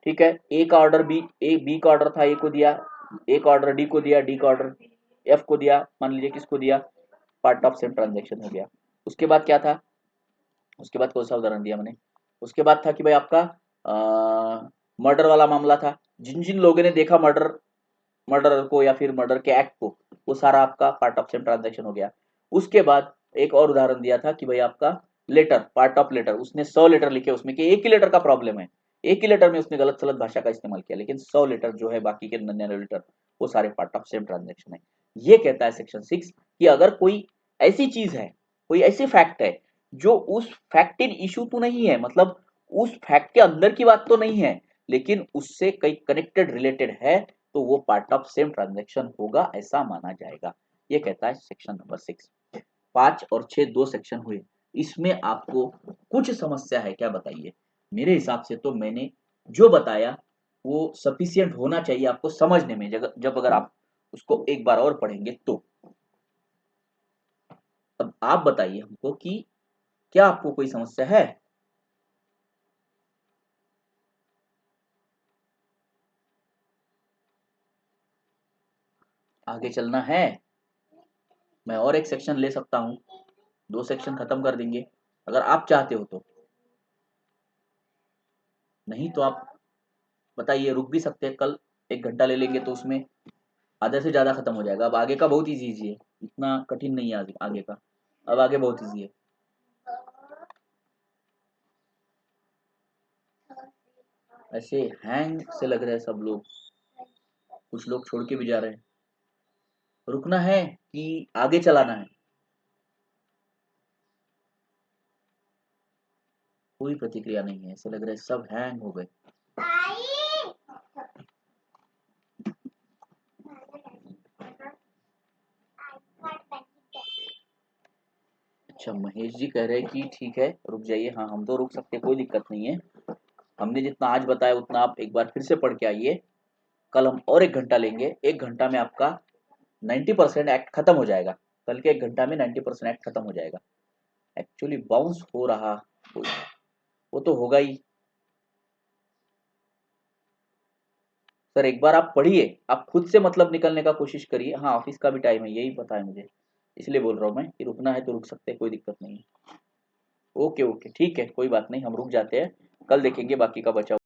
ठीक है, ए का ऑर्डर बी, ए बी का ऑर्डर था, ए को दिया, ए का ऑर्डर डी को दिया, डी का ऑर्डर एफ को दिया, मान लीजिए किसको दिया, पार्ट ऑफ सेम ट्रांजेक्शन हो गया। उसके बाद क्या था, उसके बाद कौन सा उदाहरण दिया मैंने, उसके बाद था कि भाई आपका मर्डर वाला मामला था, जिन जिन लोगों ने देखा मर्डर मर्डर को या फिर मर्डर के एक्ट को, वो सारा आपका पार्ट ऑफ सेम ट्रांजेक्शन हो गया। उसके बाद एक और उदाहरण दिया था कि भाई आपका लेटर, पार्ट ऑफ लेटर, उसने 100 लेटर लिखे, उसमें कि एक ही लेटर का प्रॉब्लम है, एक ही लेटर में उसने गलत सलत भाषा का इस्तेमाल किया, लेकिन 100 लेटर जो है बाकी के 99 लेटर, वो सारे पार्ट ऑफ सेम ट्रांजेक्शन है। ये कहता है सेक्शन 6 कि अगर कोई ऐसी चीज है, कोई ऐसी फैक्ट है जो उस फैक्ट इन इशू तो नहीं है, मतलब उस फैक्ट के अंदर की बात तो नहीं है, लेकिन उससे कई कनेक्टेड रिलेटेड है, तो वो पार्ट ऑफ सेम ट्रांजेक्शन होगा, ऐसा माना जाएगा। ये कहता है सेक्शन नंबर 6। 5 और 6 दो सेक्शन हुए, इसमें आपको कुछ समस्या है क्या बताइए। मेरे हिसाब से तो मैंने जो बताया वो सफिशियंट होना चाहिए आपको समझने में, जब अगर आप उसको एक बार और पढ़ेंगे तो। अब आप बताइए हमको कि क्या आपको कोई समस्या है। आगे चलना है, मैं और एक सेक्शन ले सकता हूँ, 2 सेक्शन खत्म कर देंगे अगर आप चाहते हो तो। नहीं तो आप बताइए, रुक भी सकते हैं, कल 1 घंटा ले लेंगे तो उसमें आधे से ज्यादा खत्म हो जाएगा। अब आगे का बहुत इजी है, इतना कठिन नहीं है आगे का, अब आगे बहुत इजी है। ऐसे हैंग से लग रहे हैं सब लोग, कुछ लोग छोड़ के भी जा रहे हैं। रुकना है कि आगे चलाना है, कोई प्रतिक्रिया नहीं है, ऐसे लग रहा है सब हैंग हो गए। अच्छा, महेश जी कह रहे हैं कि ठीक है रुक जाइए। हाँ, हम तो रुक सकते हैं, कोई दिक्कत नहीं है। हमने जितना आज बताया उतना आप एक बार फिर से पढ़ के आइए। कल हम और 1 घंटा लेंगे, 1 घंटा में आपका 90% एक्ट खत्म हो जाएगा। कल के 1 घंटा में 90% एक्ट खत्म हो जाएगा। एक्चुअली बाउंस हो रहा, तो वो तो होगा ही। सर एक बार आप पढ़िए, आप खुद से मतलब निकलने का कोशिश करिए। हाँ, ऑफिस का भी टाइम है, यही पता है मुझे, इसलिए बोल रहा हूँ मैं कि रुकना है तो रुक सकते हैं, कोई दिक्कत नहीं है। ओके ओके, ठीक है, कोई बात नहीं, हम रुक जाते हैं, कल देखेंगे बाकी का बचा